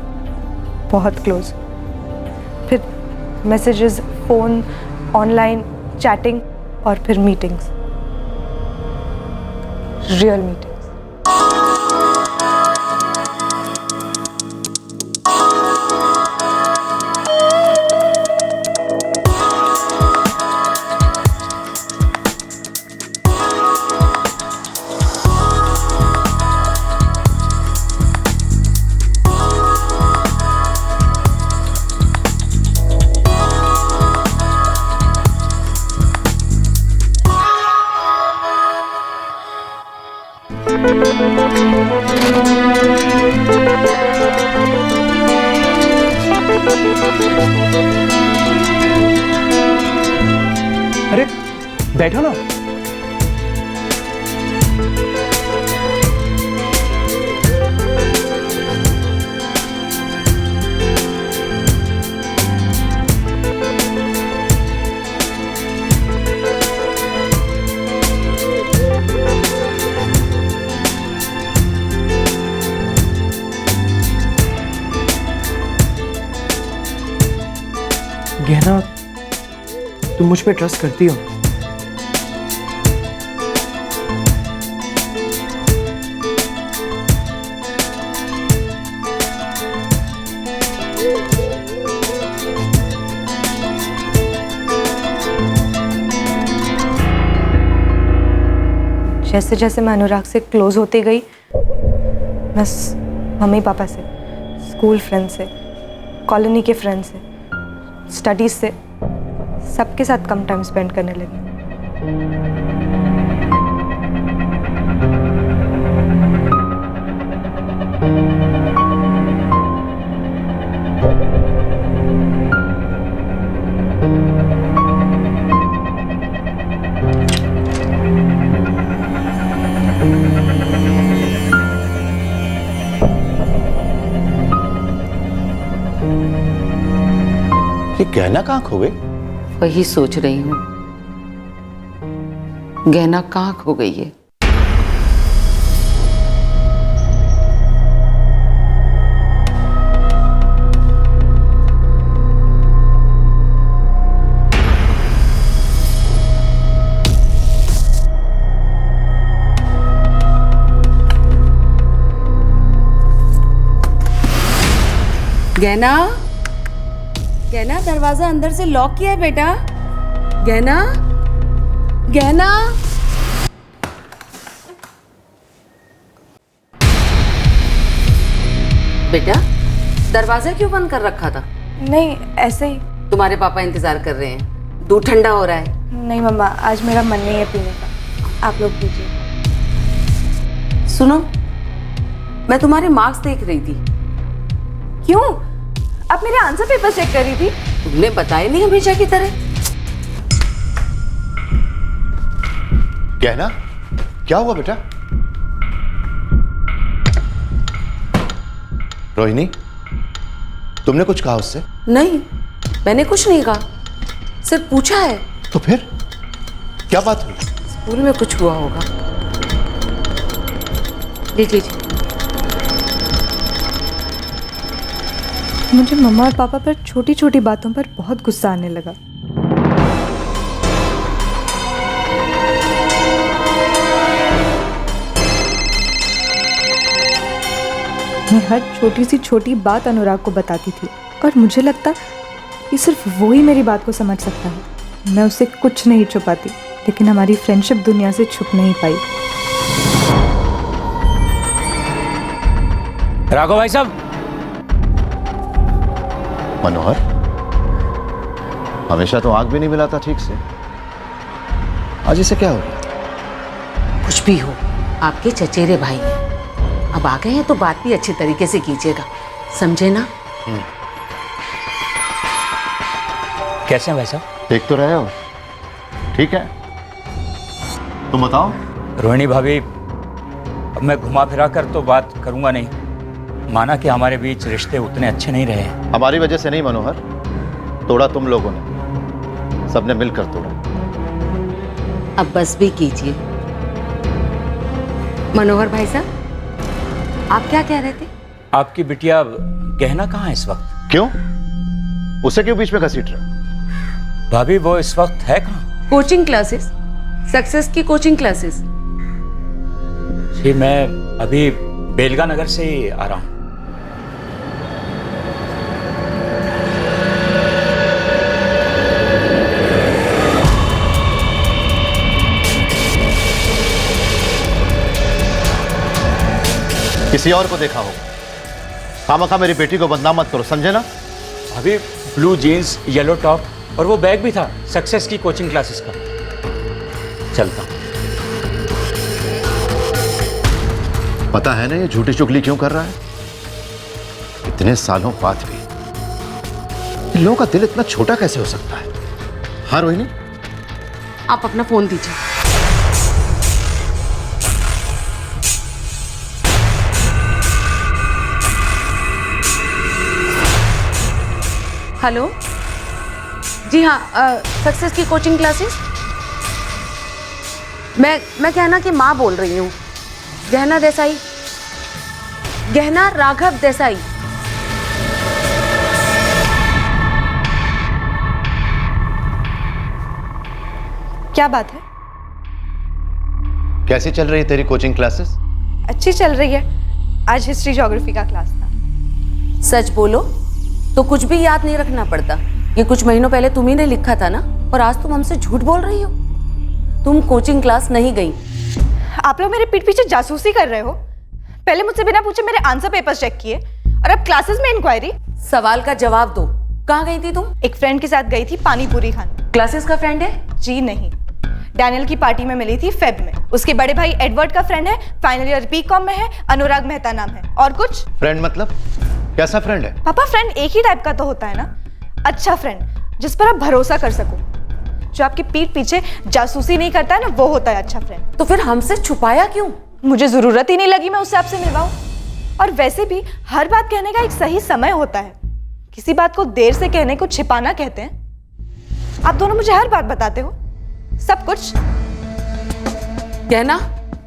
[SPEAKER 3] बहुत क्लोज। फिर मैसेजेस, फ़ोन, ऑनलाइन चैटिंग और फिर मीटिंग्स, रियल मीटिंग्स।
[SPEAKER 16] बैठो ना। गहना, तुम मुझ पे ट्रस्ट करती हो?
[SPEAKER 3] जैसे जैसे मैं अनुराग से क्लोज होती गई, मैं मम्मी पापा से, स्कूल फ्रेंड से, कॉलोनी के फ्रेंड से, स्टडीज से, सबके साथ कम टाइम स्पेंड करने लगी।
[SPEAKER 6] ये गहना कहाँ खो गई?
[SPEAKER 15] वही सोच रही हूँ, गहना कहाँ खो गई है। गहना, गहना, दरवाजा अंदर से लॉक किया है बेटा। गहना, गहना। बेटा, दरवाजा क्यों बंद कर रखा था?
[SPEAKER 3] नहीं, ऐसे ही।
[SPEAKER 15] तुम्हारे पापा इंतजार कर रहे हैं, दूध ठंडा हो रहा है।
[SPEAKER 3] नहीं मम्मा, आज मेरा मन नहीं है पीने का, आप लोग पीजिए।
[SPEAKER 15] सुनो, मैं तुम्हारे मार्क्स देख रही थी।
[SPEAKER 3] क्यों? आप मेरे आंसर पेपर चेक कर रही थी?
[SPEAKER 15] तुमने बताया नहीं हमेशा की तरह।
[SPEAKER 6] गहना, क्या हुआ बेटा? रोहिणी, तुमने कुछ कहा उससे?
[SPEAKER 15] नहीं, मैंने कुछ नहीं कहा, सिर्फ पूछा है।
[SPEAKER 6] तो फिर क्या बात हुई?
[SPEAKER 15] स्कूल में कुछ हुआ होगा। लीजिए।
[SPEAKER 3] मुझे मम्मा और पापा पर छोटी छोटी बातों पर बहुत गुस्सा आने लगा। मैं हर छोटी सी छोटी बात अनुराग को बताती थी और मुझे लगता कि सिर्फ वो ही मेरी बात को समझ सकता है। मैं उससे कुछ नहीं छुपाती, लेकिन हमारी फ्रेंडशिप दुनिया से छुप नहीं पाई।
[SPEAKER 12] राघव भाई साहब।
[SPEAKER 6] मनोहर, हमेशा तो आंख भी नहीं मिलाता ठीक से, आज इसे क्या हो गया?
[SPEAKER 15] कुछ भी हो, आपके चचेरे भाई हैं। अब आ गए हैं तो बात भी अच्छी तरीके से कीजिएगा, समझे ना?
[SPEAKER 12] कैसे हैं भाई साहब?
[SPEAKER 6] देख तो रहे हो, ठीक है? तुम बताओ।
[SPEAKER 12] रोहिणी भाभी, अब मैं घुमा फिरा कर तो बात करूंगा नहीं। माना कि हमारे बीच रिश्ते उतने अच्छे नहीं रहे।
[SPEAKER 6] हमारी वजह से नहीं मनोहर, तोड़ा तुम लोगों ने, सबने मिलकर तोड़ा।
[SPEAKER 15] अब बस भी कीजिए। मनोहर भाई साहब, आप क्या कह रहे थे?
[SPEAKER 12] आपकी बिटिया गहना कहाँ है इस वक्त?
[SPEAKER 6] क्यों? उसे क्यों बीच में घसीट रहे?
[SPEAKER 12] भाभी, वो इस वक्त है कहाँ?
[SPEAKER 15] कोचिंग क्लासेस, सक्सेस की कोचिंग क्लासेस।
[SPEAKER 12] जी, मैं अभी बेलगा नगर से ही आ रहा हूँ।
[SPEAKER 6] किसी और को देखा होगा, खामखा मेरी बेटी को बदनाम मत करो, समझे ना?
[SPEAKER 12] अभी ब्लू जीन्स, येलो टॉप और वो बैग भी था सक्सेस की कोचिंग क्लासेस का। चलता हूं।
[SPEAKER 6] पता है ना ये झूठी चुगली क्यों कर रहा है? इतने सालों बाद भी इन लोगों का दिल इतना छोटा कैसे हो सकता है? हाँ रोहिणी,
[SPEAKER 15] आप अपना फोन दीजिए। हेलो, जी हाँ, सक्सेस की कोचिंग क्लासेस। मैं गहना की माँ बोल रही हूँ। गहना देसाई, गहना राघव देसाई।
[SPEAKER 3] क्या बात है?
[SPEAKER 6] कैसी चल रही है तेरी कोचिंग क्लासेस?
[SPEAKER 3] अच्छी चल रही है। आज हिस्ट्री ज्योग्राफी का क्लास था।
[SPEAKER 15] सच बोलो तो कुछ भी याद नहीं रखना पड़ता। ये कुछ महीनों पहले तुम ही ने लिखा था ना, और आज तुम हमसे झूठ बोल रही हो। तुम कोचिंग क्लास नहीं गई।
[SPEAKER 3] आप लोग मेरे पीठ पीछे जासूसी कर रहे हो। पहले मुझसे बिना पूछे मेरे आंसर पेपर्स चेक किए और अब क्लासेस में इंक्वायरी।
[SPEAKER 15] सवाल का जवाब दो। कहाँ गई थी तुम?
[SPEAKER 3] एक फ्रेंड के साथ गई थी पानी पूरी खाने।
[SPEAKER 15] क्लासेस का फ्रेंड है?
[SPEAKER 3] जी नहीं, डैनियल की पार्टी में मिली थी फेब में। उसके बड़े भाई एडवर्ड का फ्रेंड है, फाइनल ईयर बीकॉम में है, अनुराग मेहता नाम है। और कुछ?
[SPEAKER 6] फ्रेंड मतलब कैसा फ्रेंड है?
[SPEAKER 3] पापा, फ्रेंड एक ही टाइप का तो होता है ना। अच्छा फ्रेंड, जिस पर आप भरोसा कर सको, जो आपकी पीठ पीछे जासूसी नहीं करता है ना, वो होता है अच्छा फ्रेंड।
[SPEAKER 15] तो फिर हमसे छुपाया क्यों?
[SPEAKER 3] मुझे जरूरत ही नहीं लगी मैं उससे आपसे मिलवाऊं। और वैसे भी हर बात कहने का एक सही समय होता है। किसी बात को देर से कहने को छिपाना कहते हैं। आप दोनों मुझे हर बात बताते हो, सब कुछ।
[SPEAKER 15] कहना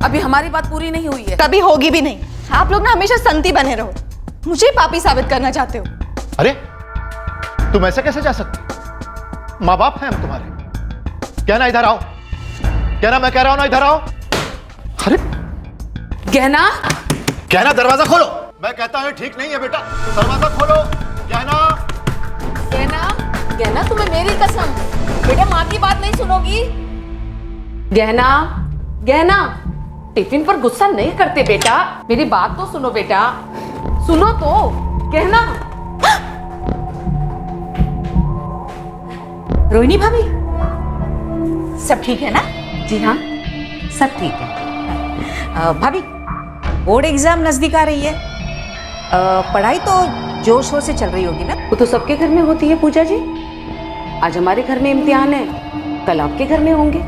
[SPEAKER 15] अभी हमारी बात पूरी नहीं हुई है।
[SPEAKER 3] कभी होगी भी नहीं। आप लोग ना हमेशा संती बने रहो, मुझे पापी साबित करना चाहते हो।
[SPEAKER 6] अरे तुम ऐसे कैसे जा सकते? माँ बाप हैं हम तुम्हारे। कहना इधर आओ। कहना मैं कह रहा हूं ना, इधर आओ। अरे
[SPEAKER 15] कहना,
[SPEAKER 6] कहना दरवाजा खोलो। मैं कहता हूं ठीक नहीं है बेटा, दरवाजा खोलो। कहना,
[SPEAKER 15] कहना, कहना तुम्हें मेरी कसम, बेटा माँ की बात नहीं सुनोगी। गहना, गहना, टिफिन पर गुस्सा नहीं करते बेटा। मेरी बात तो सुनो बेटा, सुनो तो। कहना।
[SPEAKER 4] रोहिणी भाभी, सब ठीक है ना?
[SPEAKER 15] जी हाँ,
[SPEAKER 4] सब ठीक है। भाभी, बोर्ड एग्जाम नजदीक आ रही है। पढ़ाई तो जोर शोर से चल रही होगी ना?
[SPEAKER 15] वो तो सबके घर में होती है पूजा जी। आज हमारे घर में इम्तिहान है, कल आपके घर में होंगे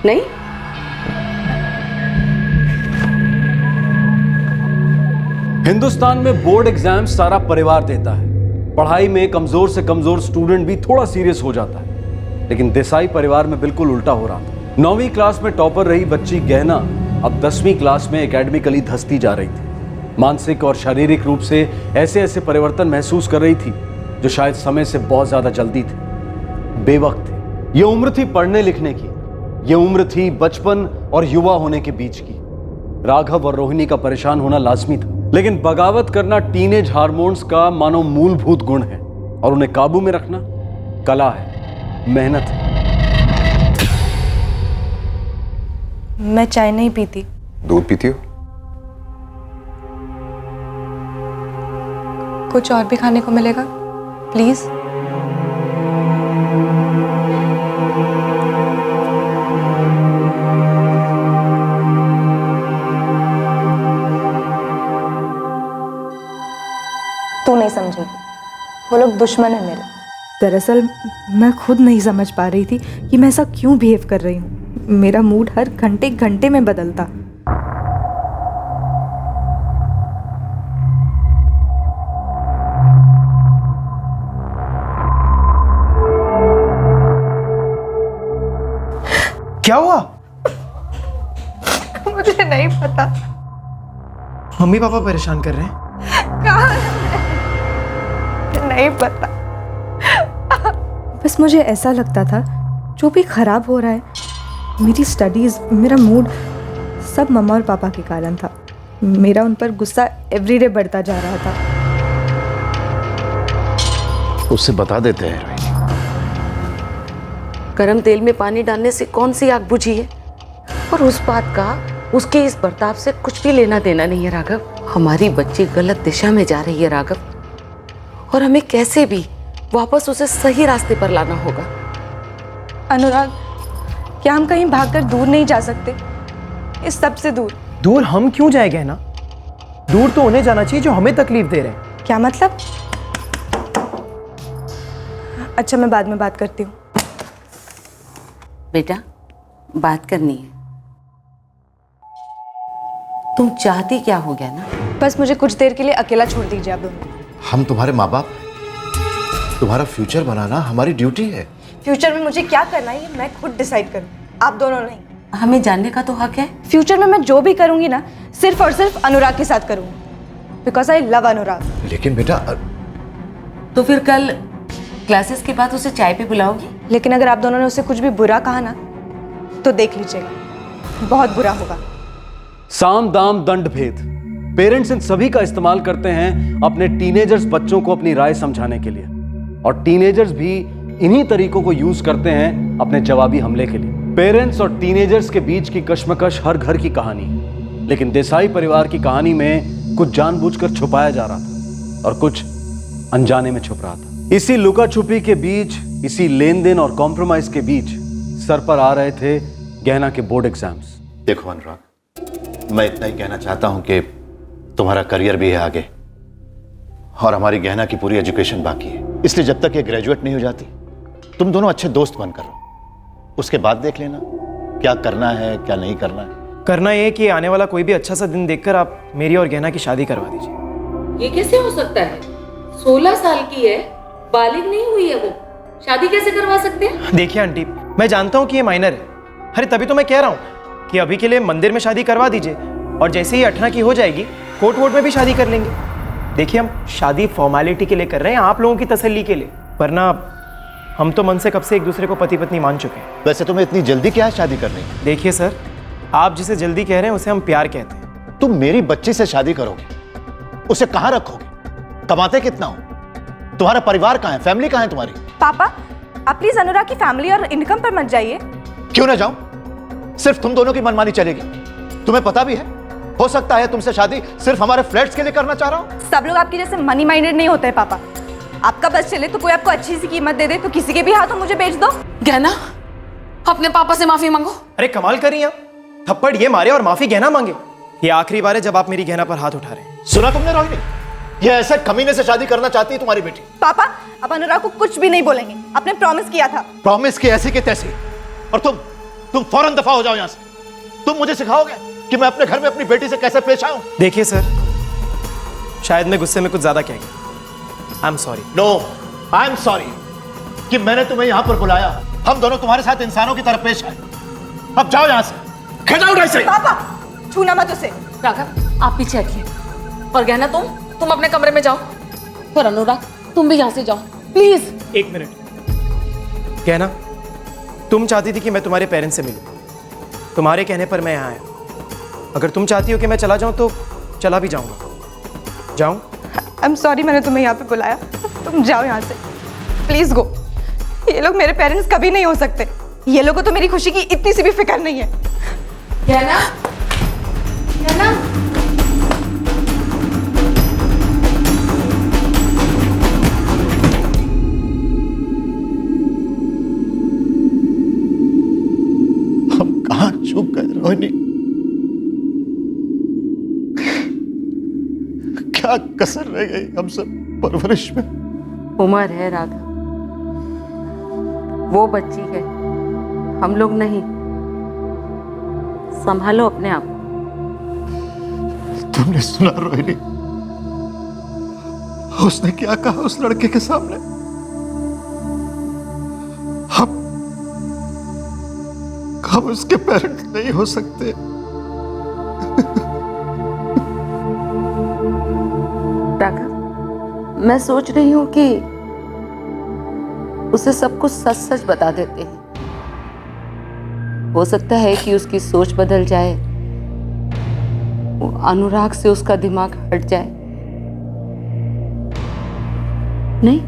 [SPEAKER 15] नहीं?
[SPEAKER 7] हिंदुस्तान में बोर्ड एग्जाम सारा परिवार देता है। पढ़ाई में कमजोर से कमजोर स्टूडेंट भी थोड़ा सीरियस हो जाता है, लेकिन देसाई परिवार में बिल्कुल उल्टा हो रहा था। 9वीं क्लास में टॉपर रही बच्ची गहना अब 10वीं क्लास में एकेडमिकली धंसती जा रही थी। मानसिक और शारीरिक रूप से ऐसे ऐसे परिवर्तन महसूस कर रही थी जो शायद समय से बहुत ज्यादा जल्दी थे, बेवक्त थे। ये उम्र थी पढ़ने लिखने की, ये उम्र थी बचपन और युवा होने के बीच की। राघव और रोहिणी का परेशान होना लाजमी था, लेकिन बगावत करना टीनेज हार्मोन्स का मानो मूलभूत गुण है, और उन्हें काबू में रखना कला है, मेहनत है।
[SPEAKER 3] मैं चाय नहीं पीती।
[SPEAKER 2] दूध पीती हो?
[SPEAKER 3] कुछ और भी खाने को मिलेगा प्लीज? तू नहीं समझेगी, वो लोग दुश्मन है मेरे। दरअसल मैं खुद नहीं समझ पा रही थी कि मैं ऐसा क्यों बिहेव कर रही हूँ। मेरा मूड हर घंटे घंटे में बदलता।
[SPEAKER 16] क्या हुआ?
[SPEAKER 3] मुझे नहीं पता।
[SPEAKER 16] मम्मी पापा परेशान कर रहे हैं?
[SPEAKER 3] नहीं पता। बस मुझे ऐसा लगता था जो भी खराब हो रहा है, मेरी स्टडीज, मेरा मूड, सब मम्मा और पापा के कारण था। मेरा उन पर गुस्सा एवरीडे बढ़ता जा रहा था।
[SPEAKER 6] उससे बता देते हैं।
[SPEAKER 15] गरम तेल में पानी डालने से कौन सी आग बुझी है? और उस बात का उसके इस बर्ताव से कुछ भी लेना देना नहीं है राघव। हमारी बच्ची गलत दिशा में जा रही है राघव, और हमें कैसे भी वापस उसे सही रास्ते पर लाना होगा।
[SPEAKER 3] अनुराग, क्या हम कहीं भागकर दूर नहीं जा सकते? इस सब से दूर।
[SPEAKER 16] दूर हम क्यों जाए गहना? दूर तो उन्हें जाना चाहिए जो हमें तकलीफ दे रहे हैं।
[SPEAKER 3] क्या मतलब? अच्छा, मैं बाद में बात करती हूँ।
[SPEAKER 15] बेटा, बात करनी है। तुम चाहती क्या हो गया ना?
[SPEAKER 3] बस मुझे कुछ देर के लिए अकेला छोड़ दीजिए आप दोनों।
[SPEAKER 6] हम तुम्हारे माँ बाप, तुम्हारा फ्यूचर बनाना हमारी ड्यूटी है।
[SPEAKER 3] फ्यूचर में मुझे क्या करना है ये मैं खुद डिसाइड करूँ, आप दोनों नहीं।
[SPEAKER 15] हमें जानने का तो हक है।
[SPEAKER 3] फ्यूचर में मैं जो भी करूंगी ना, सिर्फ और सिर्फ अनुराग के साथ करूंगी, बिकॉज आई लव अनुराग।
[SPEAKER 6] लेकिन बेटा,
[SPEAKER 15] तो फिर कल क्लासेस के बाद उसे चाय पे बुलाओगी?
[SPEAKER 3] लेकिन अगर आप दोनों ने उसे कुछ भी बुरा कहा ना, तो देख लीजिएगा बहुत बुरा होगा।
[SPEAKER 7] साम दाम दंड भेद, पेरेंट्स इन सभी का इस्तेमाल करते हैं अपने टीनेजर्स बच्चों को अपनी राय समझाने के लिए, और टीनेजर्स भी इन्हीं तरीकों को यूज करते हैं अपने जवाबी हमले के लिए। पेरेंट्स और टीनेजर्स के बीच की कश्मकश हर घर की कहानी है, लेकिन देसाई परिवार की कहानी में कुछ जानबूझकर छुपाया जा रहा था और कुछ अनजाने में छुप रहा था। इसी लुका छुपी के बीच, इसी लेन देन और कॉम्प्रोमाइज के बीच सर पर आ रहे थे गहना के बोर्ड एग्जाम्स।
[SPEAKER 6] देखो अनुराग, मैं इतना ही कहना चाहता हूं कि तुम्हारा करियर भी है आगे, और हमारी गहना की पूरी एजुकेशन बाकी है। इसलिए जब तक ये ग्रेजुएट नहीं हो जाती, तुम दोनों अच्छे दोस्त बनकर रहो। उसके बाद देख लेना क्या करना है क्या नहीं करना है।
[SPEAKER 16] करना ये कि आने वाला कोई भी अच्छा सा दिन देखकर आप मेरी और गहना की शादी करवा दीजिए।
[SPEAKER 15] ये कैसे हो सकता है? 16 साल की है, बालिग नहीं हुई है वो, शादी कैसे करवा सकते हैं?
[SPEAKER 16] देखिए आंटी, मैं जानता हूँ कि ये माइनर है, अरे तभी तो मैं कह रहा हूँ कि अभी के लिए मंदिर में शादी करवा दीजिए, और जैसे ही 18 की हो जाएगी कोर्ट वोट में भी शादी कर लेंगे। देखिए, हम शादी फॉर्मेलिटी के लिए कर रहे हैं, आप लोगों की तसल्ली के लिए, वरना हम तो मन से कब से एक दूसरे को पति पत्नी मान चुके हैं।
[SPEAKER 6] वैसे तुम्हें इतनी जल्दी क्या है शादी करने की?
[SPEAKER 16] देखिए सर, आप जिसे जल्दी कह रहे हैं उसे हम प्यार कहते हैं।
[SPEAKER 6] तुम मेरी बच्ची से शादी करोगे, उसे कहां रखोगे? कमाते कितना हो? तुम्हारा परिवार कहां है? फैमिली कहां है तुम्हारी?
[SPEAKER 3] पापा, आप प्लीज अनुराग की फैमिली और इनकम पर मत जाइए।
[SPEAKER 6] क्यों ना जाऊं? सिर्फ तुम दोनों की मनमानी चलेगी? तुम्हें पता भी है, हो सकता है तुमसे शादी सिर्फ हमारे फ्लैट्स के लिए करना चाह रहा हूं।
[SPEAKER 3] सब लोग आपके जैसे मनी माइंडेड नहीं होते पापा। आपका बस चले तो कोई आपको अच्छी सी कीमत दे दे तो किसी के भी हाथों मुझे बेच दो।
[SPEAKER 15] गहना, अपने पापा से माफी मांगो।
[SPEAKER 16] अरे कमाल कर रही हैं आप, थप्पड़ ये मारे और माफी गहना मांगे। ये आखिरी बार है जब आप मेरी गहना पर हाथ उठा रहे हैं।
[SPEAKER 6] सुना तुमने रोहिणी? ये ऐसे कमीने से शादी करना चाहती है तुम्हारी बेटी।
[SPEAKER 3] पापा, अब अनुराग को कुछ भी नहीं बोलेंगे, आपने प्रॉमिस किया था।
[SPEAKER 6] प्रॉमिस की ऐसी के तैसी, और तुम फौरन दफा हो जाओ यहां से। तुम मुझे सिखाओगे कि मैं अपने घर में अपनी बेटी से कैसे पेश आऊं?
[SPEAKER 16] देखिए सर, शायद मैं गुस्से में कुछ ज्यादा कह गया। I am sorry.
[SPEAKER 6] No, I am sorry कि मैंने तुम्हें यहां पर बुलाया। हम दोनों तुम्हारे साथ इंसानों की तरह पेश आए। अब जाओ यहां से, गेट आउट ऐसे।
[SPEAKER 3] पापा, छूना मत उसे।
[SPEAKER 15] राघव, आप पीछे हटिए, और गहना तुम अपने कमरे में जाओ, और अनुराग तुम भी यहां से जाओ प्लीज।
[SPEAKER 16] एक मिनट। गहना, तुम चाहती थी कि मैं तुम्हारे पेरेंट्स से मिलूं, तुम्हारे कहने पर मैं यहाँ आया। अगर तुम चाहती हो कि मैं चला जाऊं तो चला भी जाऊंगा। जाऊं? आई एम सॉरी, मैंने तुम्हें यहाँ पे बुलाया। तुम जाओ यहाँ से, प्लीज गो। ये लोग मेरे पेरेंट्स कभी नहीं हो सकते। ये लोगों को तो मेरी खुशी की इतनी सी भी फिक्र नहीं है।
[SPEAKER 15] गहना, गहना।
[SPEAKER 6] हम कहां चूक गए रोहिणी? क्या कसर रह गई हम सब परवरिश में?
[SPEAKER 15] उम्र है राघव, वो बच्ची है, हम लोग नहीं। संभालो अपने आप।
[SPEAKER 6] तुमने सुना रोहिणी, उसने क्या कहा उस लड़के के सामने? हम उसके पेरेंट्स नहीं हो सकते।
[SPEAKER 15] राघव, मैं सोच रही हूं कि उसे सब कुछ सच सच बता देते हैं। हो सकता है कि उसकी सोच बदल जाए, वो अनुराग से उसका दिमाग हट जाए। नहीं?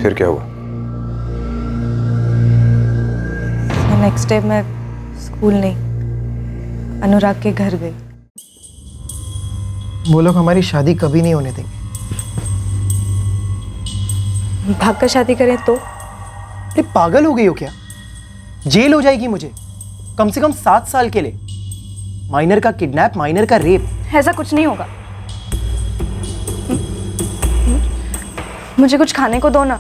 [SPEAKER 2] फिर क्या हुआ?
[SPEAKER 3] नेक्स्ट डे मैं स्कूल नहीं, अनुराग के घर गई।
[SPEAKER 16] वो लोग हमारी शादी कभी नहीं होने देंगे।
[SPEAKER 3] भागकर शादी करें तो?
[SPEAKER 16] अरे पागल हो गई हो क्या? जेल हो जाएगी मुझे, कम से कम 7 साल के लिए। माइनर का किडनैप, माइनर का रेप।
[SPEAKER 3] ऐसा कुछ नहीं होगा। मुझे कुछ खाने को दो ना।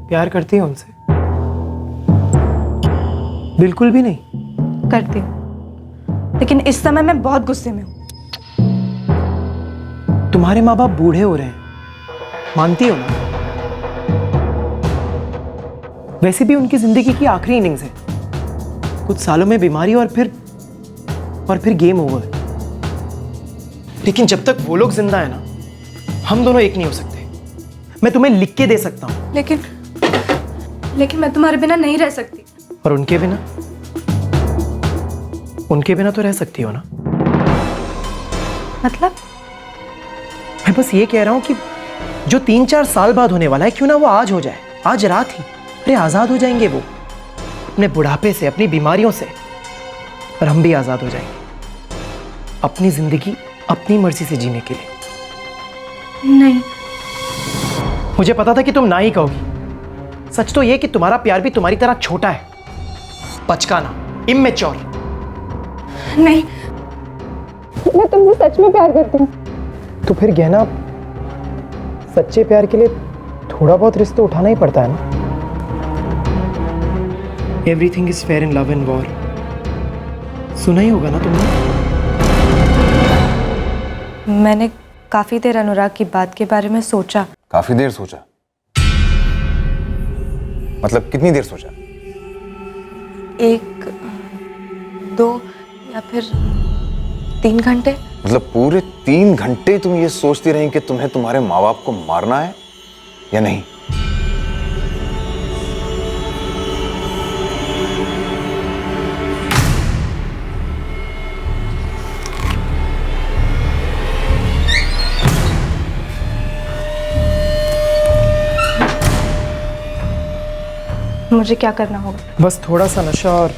[SPEAKER 16] प्यार करती हो उनसे? बिल्कुल भी नहीं?
[SPEAKER 3] करती हूँ, लेकिन इस समय मैं बहुत गुस्से में हूँ।
[SPEAKER 16] तुम्हारे माँ बाप बूढ़े हो रहे हैं, मानती हो ना? वैसे भी उनकी जिंदगी की आखिरी इनिंग्स है, कुछ सालों में बीमारी और फिर गेम ओवर। लेकिन जब तक वो लोग जिंदा है ना, हम दोनों एक नहीं हो सकते। मैं तुम्हें लिख के दे सकता हूँ।
[SPEAKER 3] लेकिन मैं तुम्हारे बिना नहीं रह सकती।
[SPEAKER 16] और उनके बिना तो रह सकती हो ना?
[SPEAKER 3] मतलब?
[SPEAKER 16] मैं बस ये कह रहा हूं कि जो 3-4 साल बाद होने वाला है, क्यों ना वो आज हो जाए, आज रात ही। अरे आजाद हो जाएंगे वो अपने बुढ़ापे से, अपनी बीमारियों से, और हम भी आजाद हो जाएंगे अपनी जिंदगी अपनी मर्जी से जीने के लिए।
[SPEAKER 3] नहीं,
[SPEAKER 16] मुझे पता था कि तुम ना ही कहोगी। सच तो ये कि तुम्हारा प्यार भी तुम्हारी तरह छोटा है, बचकाना, इमेच्योर।
[SPEAKER 3] नहीं,
[SPEAKER 9] मैं तुमसे सच में प्यार करती हूँ।
[SPEAKER 16] तो फिर गहना, सच्चे प्यार के लिए थोड़ा बहुत रिस्क तो उठाना ही पड़ता है ना? Everything is fair in love and war, सुना ही होगा ना तुमने?
[SPEAKER 3] मैंने काफी देर अनुराग की बात के बारे में सोचा।
[SPEAKER 2] काफी देर सोचा? मतलब कितनी देर सोचा?
[SPEAKER 3] 1, 2 या फिर 3 घंटे।
[SPEAKER 2] मतलब पूरे 3 घंटे तुम ये सोचती रही कि तुम्हें तुम्हारे माँ बाप को मारना है या नहीं?
[SPEAKER 3] मुझे क्या करना होगा?
[SPEAKER 16] बस थोड़ा सा नशा और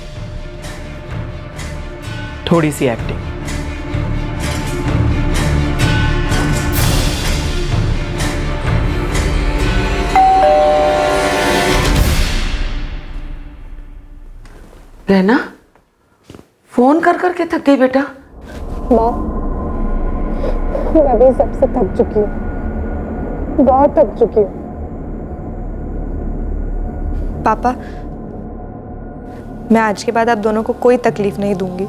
[SPEAKER 16] थोड़ी सी एक्टिंग।
[SPEAKER 15] रहना, फोन कर करके थक गई बेटा?
[SPEAKER 9] माँ, मैं भी सबसे थक चुकी हूँ, बहुत थक चुकी हूँ।
[SPEAKER 3] पापा, मैं आज के बाद आप दोनों को कोई तकलीफ नहीं दूंगी।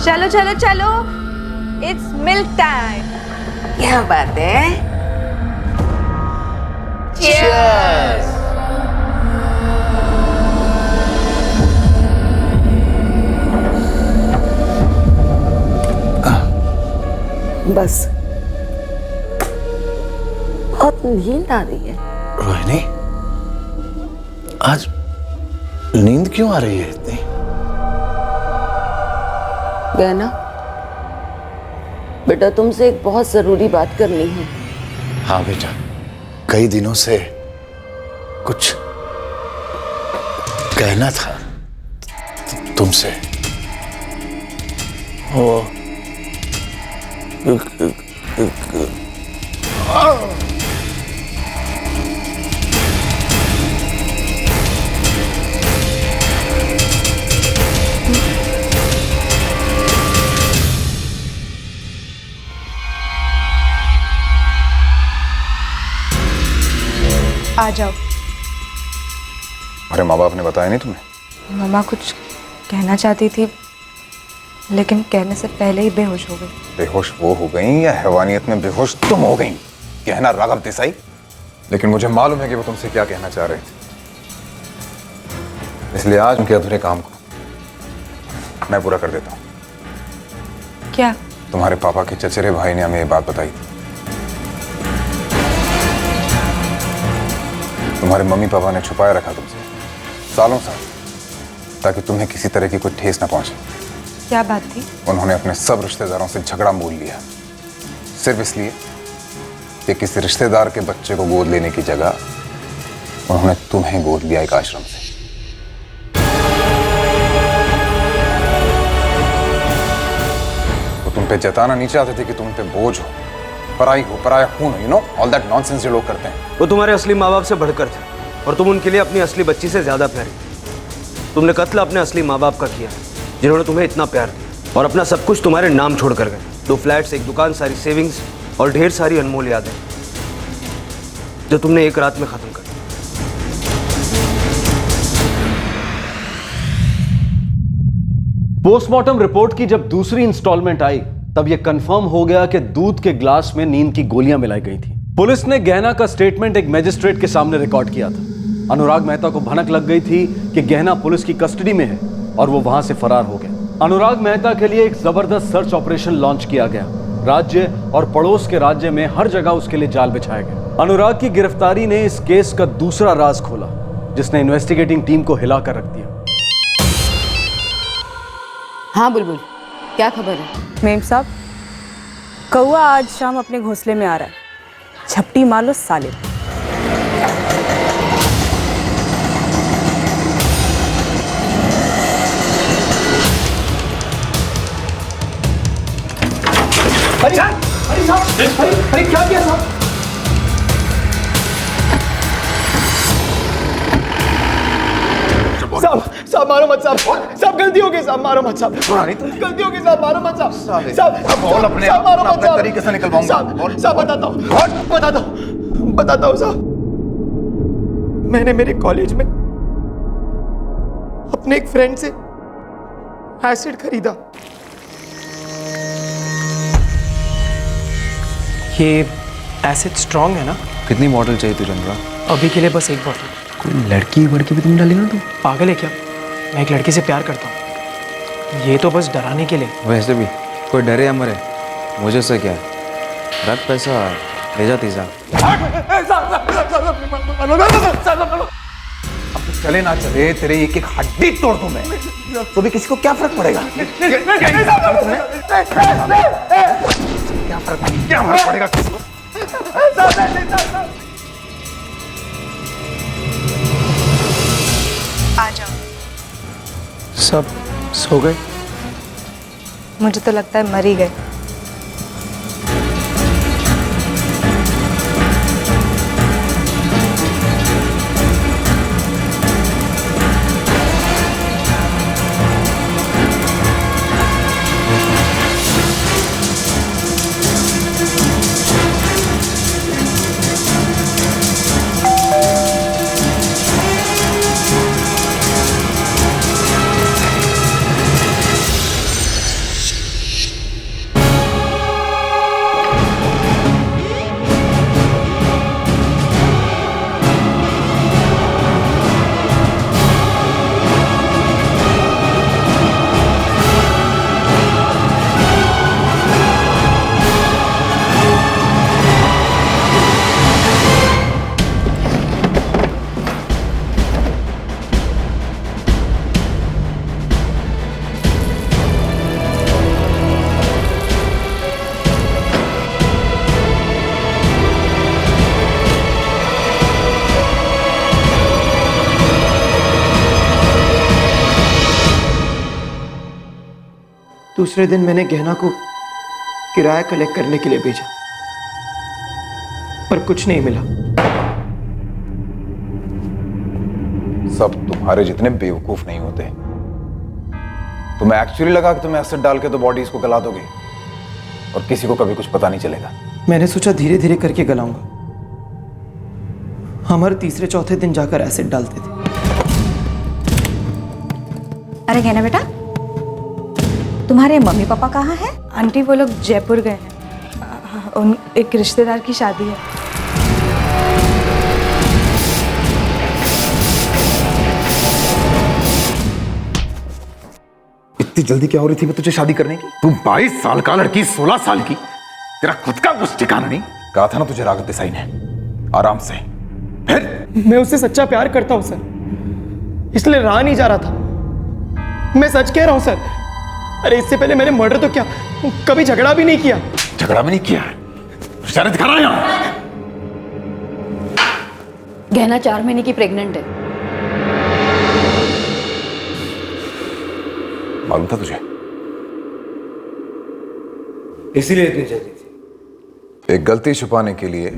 [SPEAKER 3] चलो चलो चलो, इट्स मिल्क टाइम।
[SPEAKER 15] क्या बात है?
[SPEAKER 3] Cheers!
[SPEAKER 15] बस, बहुत नींद आ रही है।
[SPEAKER 6] रोहिणी, आज नींद क्यों आ रही है इतनी?
[SPEAKER 15] गहना, बेटा तुमसे एक बहुत जरूरी बात करनी है।
[SPEAKER 6] हाँ बेटा, कई दिनों से कुछ कहना था तुमसे। वो
[SPEAKER 3] आ जाओ।
[SPEAKER 2] अरे माँ बाप ने बताया नहीं तुम्हें?
[SPEAKER 3] मम्मा कुछ कहना चाहती थी, लेकिन कहने से पहले ही बेहोश हो गई।
[SPEAKER 2] बेहोश वो हो गई या हैवानियत में बेहोश तुम हो गई? कहना राघव देसाई। लेकिन मुझे मालूम है कि वो तुमसे क्या कहना चाह रहे थे, इसलिए आज उनके अधूरे काम को मैं पूरा कर देता हूँ।
[SPEAKER 3] क्या?
[SPEAKER 2] तुम्हारे पापा के चचेरे भाई ने हमें ये बात बताई थी। तुम्हारे मम्मी पापा ने छुपाए रखा तुमसे सालों साल, ताकि तुम्हें किसी तरह की कोई ठेस ना पहुंचे।
[SPEAKER 3] क्या बात थी?
[SPEAKER 2] उन्होंने अपने सब रिश्तेदारों से झगड़ा मोल लिया, सिर्फ इसलिए कि किसी रिश्तेदार के बच्चे को गोद लेने की जगह उन्होंने तुम्हें गोद लिया एक आश्रम से। वो तुम पे जताना नहीं चाहते थे कि तुम पे बोझ हो, पराया खून हो, you know all that nonsense जो लोग करते हैं।
[SPEAKER 1] वो तुम्हारे असली माँ बाप से बढ़कर थे और तुम उनके लिए अपनी असली बच्ची से ज्यादा प्यारी। तुमने कत्ल अपने असली माँ बाप का किया जिन्होंने तुम्हें इतना प्यार दिया, और अपना सब कुछ तुम्हारे नाम छोड़ कर गए। 2 फ्लैट्स, 1 दुकान, सारी सेविंग्स और ढेर सारी अनमोल यादें जो तुमने एक रात में खत्म कर दी।
[SPEAKER 7] पोस्टमार्टम रिपोर्ट की जब दूसरी इंस्टॉलमेंट आई तब यह कंफर्म हो गया कि दूध के ग्लास में नींद की गोलियां मिलाई गई थी। पुलिस ने गहना का स्टेटमेंट एक मजिस्ट्रेट के सामने रिकॉर्ड किया था। अनुराग मेहता को भनक लग गई थी कि गहना पुलिस की कस्टडी में है और वो वहां से फरार हो गया। अनुराग मेहता के लिए एक जबरदस्त सर्च ऑपरेशन लॉन्च किया गया। राज्य और पड़ोस के राज्य में हर जगह उसके लिए जाल बिछाया गया। अनुराग की गिरफ्तारी ने इस केस का दूसरा राज खोला जिसने इन्वेस्टिगेटिंग टीम को हिलाकर रख दिया।
[SPEAKER 10] हाँ बुलबुल, क्या खबर है?
[SPEAKER 14] मेम साहब, कौआ आज शाम अपने घोंसले में आ रहा है। झपटी मार लो साले।
[SPEAKER 16] अरे क्या किया साहब? साहब मारो मत साहब गलती हो गई साहब, मारो मत साहब, गलती हो गई साहब, मारो मत साहब,
[SPEAKER 2] बोल अपने
[SPEAKER 16] साहब मारो मत साहब,
[SPEAKER 2] तरीके से निकलवाऊंगा।
[SPEAKER 16] साहब बताता हूँ साहब। मैंने मेरे कॉलेज में अपने एक फ्रेंड से एसिड खरीदा। ये एसिड स्ट्रॉन्ग है ना?
[SPEAKER 17] कितनी बॉटल चाहिए तुझे अनुराग?
[SPEAKER 16] अभी के लिए बस 1 बॉटल।
[SPEAKER 17] कोई लड़की भी तुम डालेगा तू?
[SPEAKER 16] पागल है क्या? मैं एक लड़की से प्यार करता हूँ, ये तो बस डराने के लिए।
[SPEAKER 17] वैसे भी कोई डरे या मरे मुझे से क्या है, रख पैसा ले जा तीजा।
[SPEAKER 2] अब तो चले ना चले, तेरे एक एक हड्डी तोड़ दूं मैं, तो भी किसी को क्या फर्क पड़ेगा? क्या फर्क पड़ेगा किसी को?
[SPEAKER 3] आ जाओ।
[SPEAKER 16] सब सो गए?
[SPEAKER 3] मुझे तो लगता है मर ही गए।
[SPEAKER 16] दूसरे दिन मैंने गहना को किराया कलेक्ट करने के लिए भेजा, पर कुछ नहीं मिला।
[SPEAKER 2] सब तुम्हारे जितने बेवकूफ नहीं होते। तुम्हें एक्चुअली लगा कि तुम्हें एसिड डाल के तो बॉडी इसको गला दोगे और किसी को कभी कुछ पता नहीं चलेगा।
[SPEAKER 16] मैंने सोचा धीरे धीरे करके गलाऊंगा। हम हर तीसरे चौथे दिन जाकर एसिड डालते थे।
[SPEAKER 4] अरे गहना बेटा, तुम्हारे मम्मी पापा कहाँ हैं?
[SPEAKER 3] आंटी वो लोग जयपुर गए हैं, उन एक रिश्तेदार की शादी है।
[SPEAKER 2] इतनी जल्दी क्या हो रही थी मैं तुझे शादी करने की? तू 22 साल का, लड़की 16 साल की, तेरा खुद का कुछ ठिकाना नहीं। कहा था ना तुझे राघव देसाई ने, आराम से। फिर
[SPEAKER 16] मैं उससे सच्चा प्यार करता हूं सर, इसलिए रहा नहीं जा रहा था। मैं सच कह रहा हूं सर। अरे इससे पहले मैंने मर्डर तो क्या, कभी झगड़ा भी नहीं किया।
[SPEAKER 2] झगड़ा भी नहीं किया? इशारे दिखा रहा है यहाँ।
[SPEAKER 10] गहना 4 महीने की प्रेग्नेंट है।
[SPEAKER 2] मालूम था तुझे?
[SPEAKER 1] इसीलिए इतनी जल्दी थी।
[SPEAKER 2] एक गलती छुपाने के लिए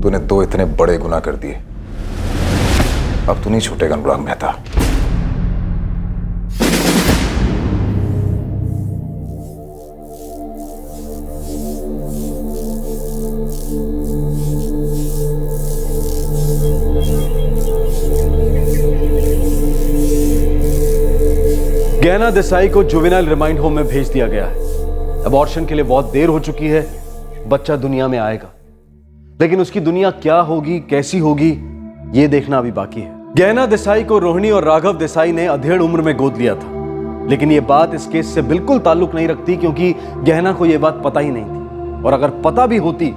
[SPEAKER 2] तूने 2 इतने बड़े गुनाह कर दिए। अब तू नहीं छूटेगा अनुराग मेहता।
[SPEAKER 7] गहना देसाई को जुवेनाइल रिमाइंड होम में भेज दिया गया है। अबॉर्शन के लिए बहुत देर हो चुकी है, बच्चा दुनिया में आएगा, लेकिन उसकी दुनिया क्या होगी, कैसी होगी, यह देखना अभी बाकी है। गहना देसाई को रोहिणी और राघव देसाई ने अधेड़ उम्र में गोद लिया था, लेकिन यह बात इस केस से बिल्कुल ताल्लुक नहीं रखती, क्योंकि गहना को यह बात पता ही नहीं थी, और अगर पता भी होती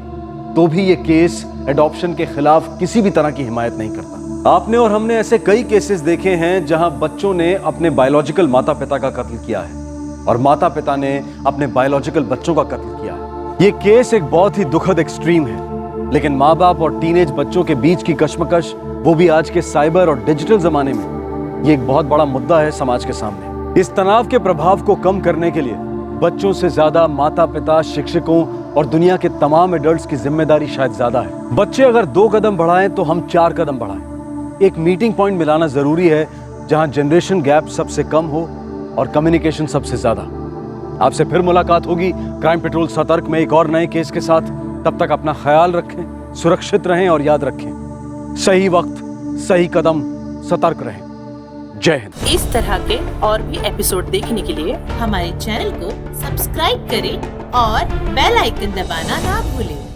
[SPEAKER 7] तो भी यह केस एडॉप्शन के खिलाफ किसी भी तरह की हिमायत नहीं करता। आपने और हमने ऐसे कई केसेस देखे हैं जहां बच्चों ने अपने बायोलॉजिकल माता पिता का कत्ल किया है और माता पिता ने अपने बायोलॉजिकल बच्चों का कत्ल किया है। ये केस एक बहुत ही दुखद एक्सट्रीम है, लेकिन माँ बाप और टीनेज बच्चों के बीच की कश्मकश, वो भी आज के साइबर और डिजिटल जमाने में, ये एक बहुत बड़ा मुद्दा है समाज के सामने। इस तनाव के प्रभाव को कम करने के लिए बच्चों से ज्यादा माता पिता, शिक्षकों और दुनिया के तमाम एडल्ट्स की जिम्मेदारी शायद ज्यादा है। बच्चे अगर 2 कदम बढ़ाएं तो हम 4 कदम बढ़ाएं। एक मीटिंग पॉइंट मिलाना जरूरी है जहां जनरेशन गैप सबसे कम हो और कम्युनिकेशन सबसे ज्यादा। आपसे फिर मुलाकात होगी क्राइम पेट्रोल सतर्क में एक और नए केस के साथ। तब तक अपना ख्याल रखें, सुरक्षित रहें और याद रखें, सही वक्त सही कदम, सतर्क रहें। जय हिंद।
[SPEAKER 18] इस तरह के और भी एपिसोड देखने के लिए हमारे चैनल को सब्सक्राइब करें और बेल आइकन दबाना ना भूलें।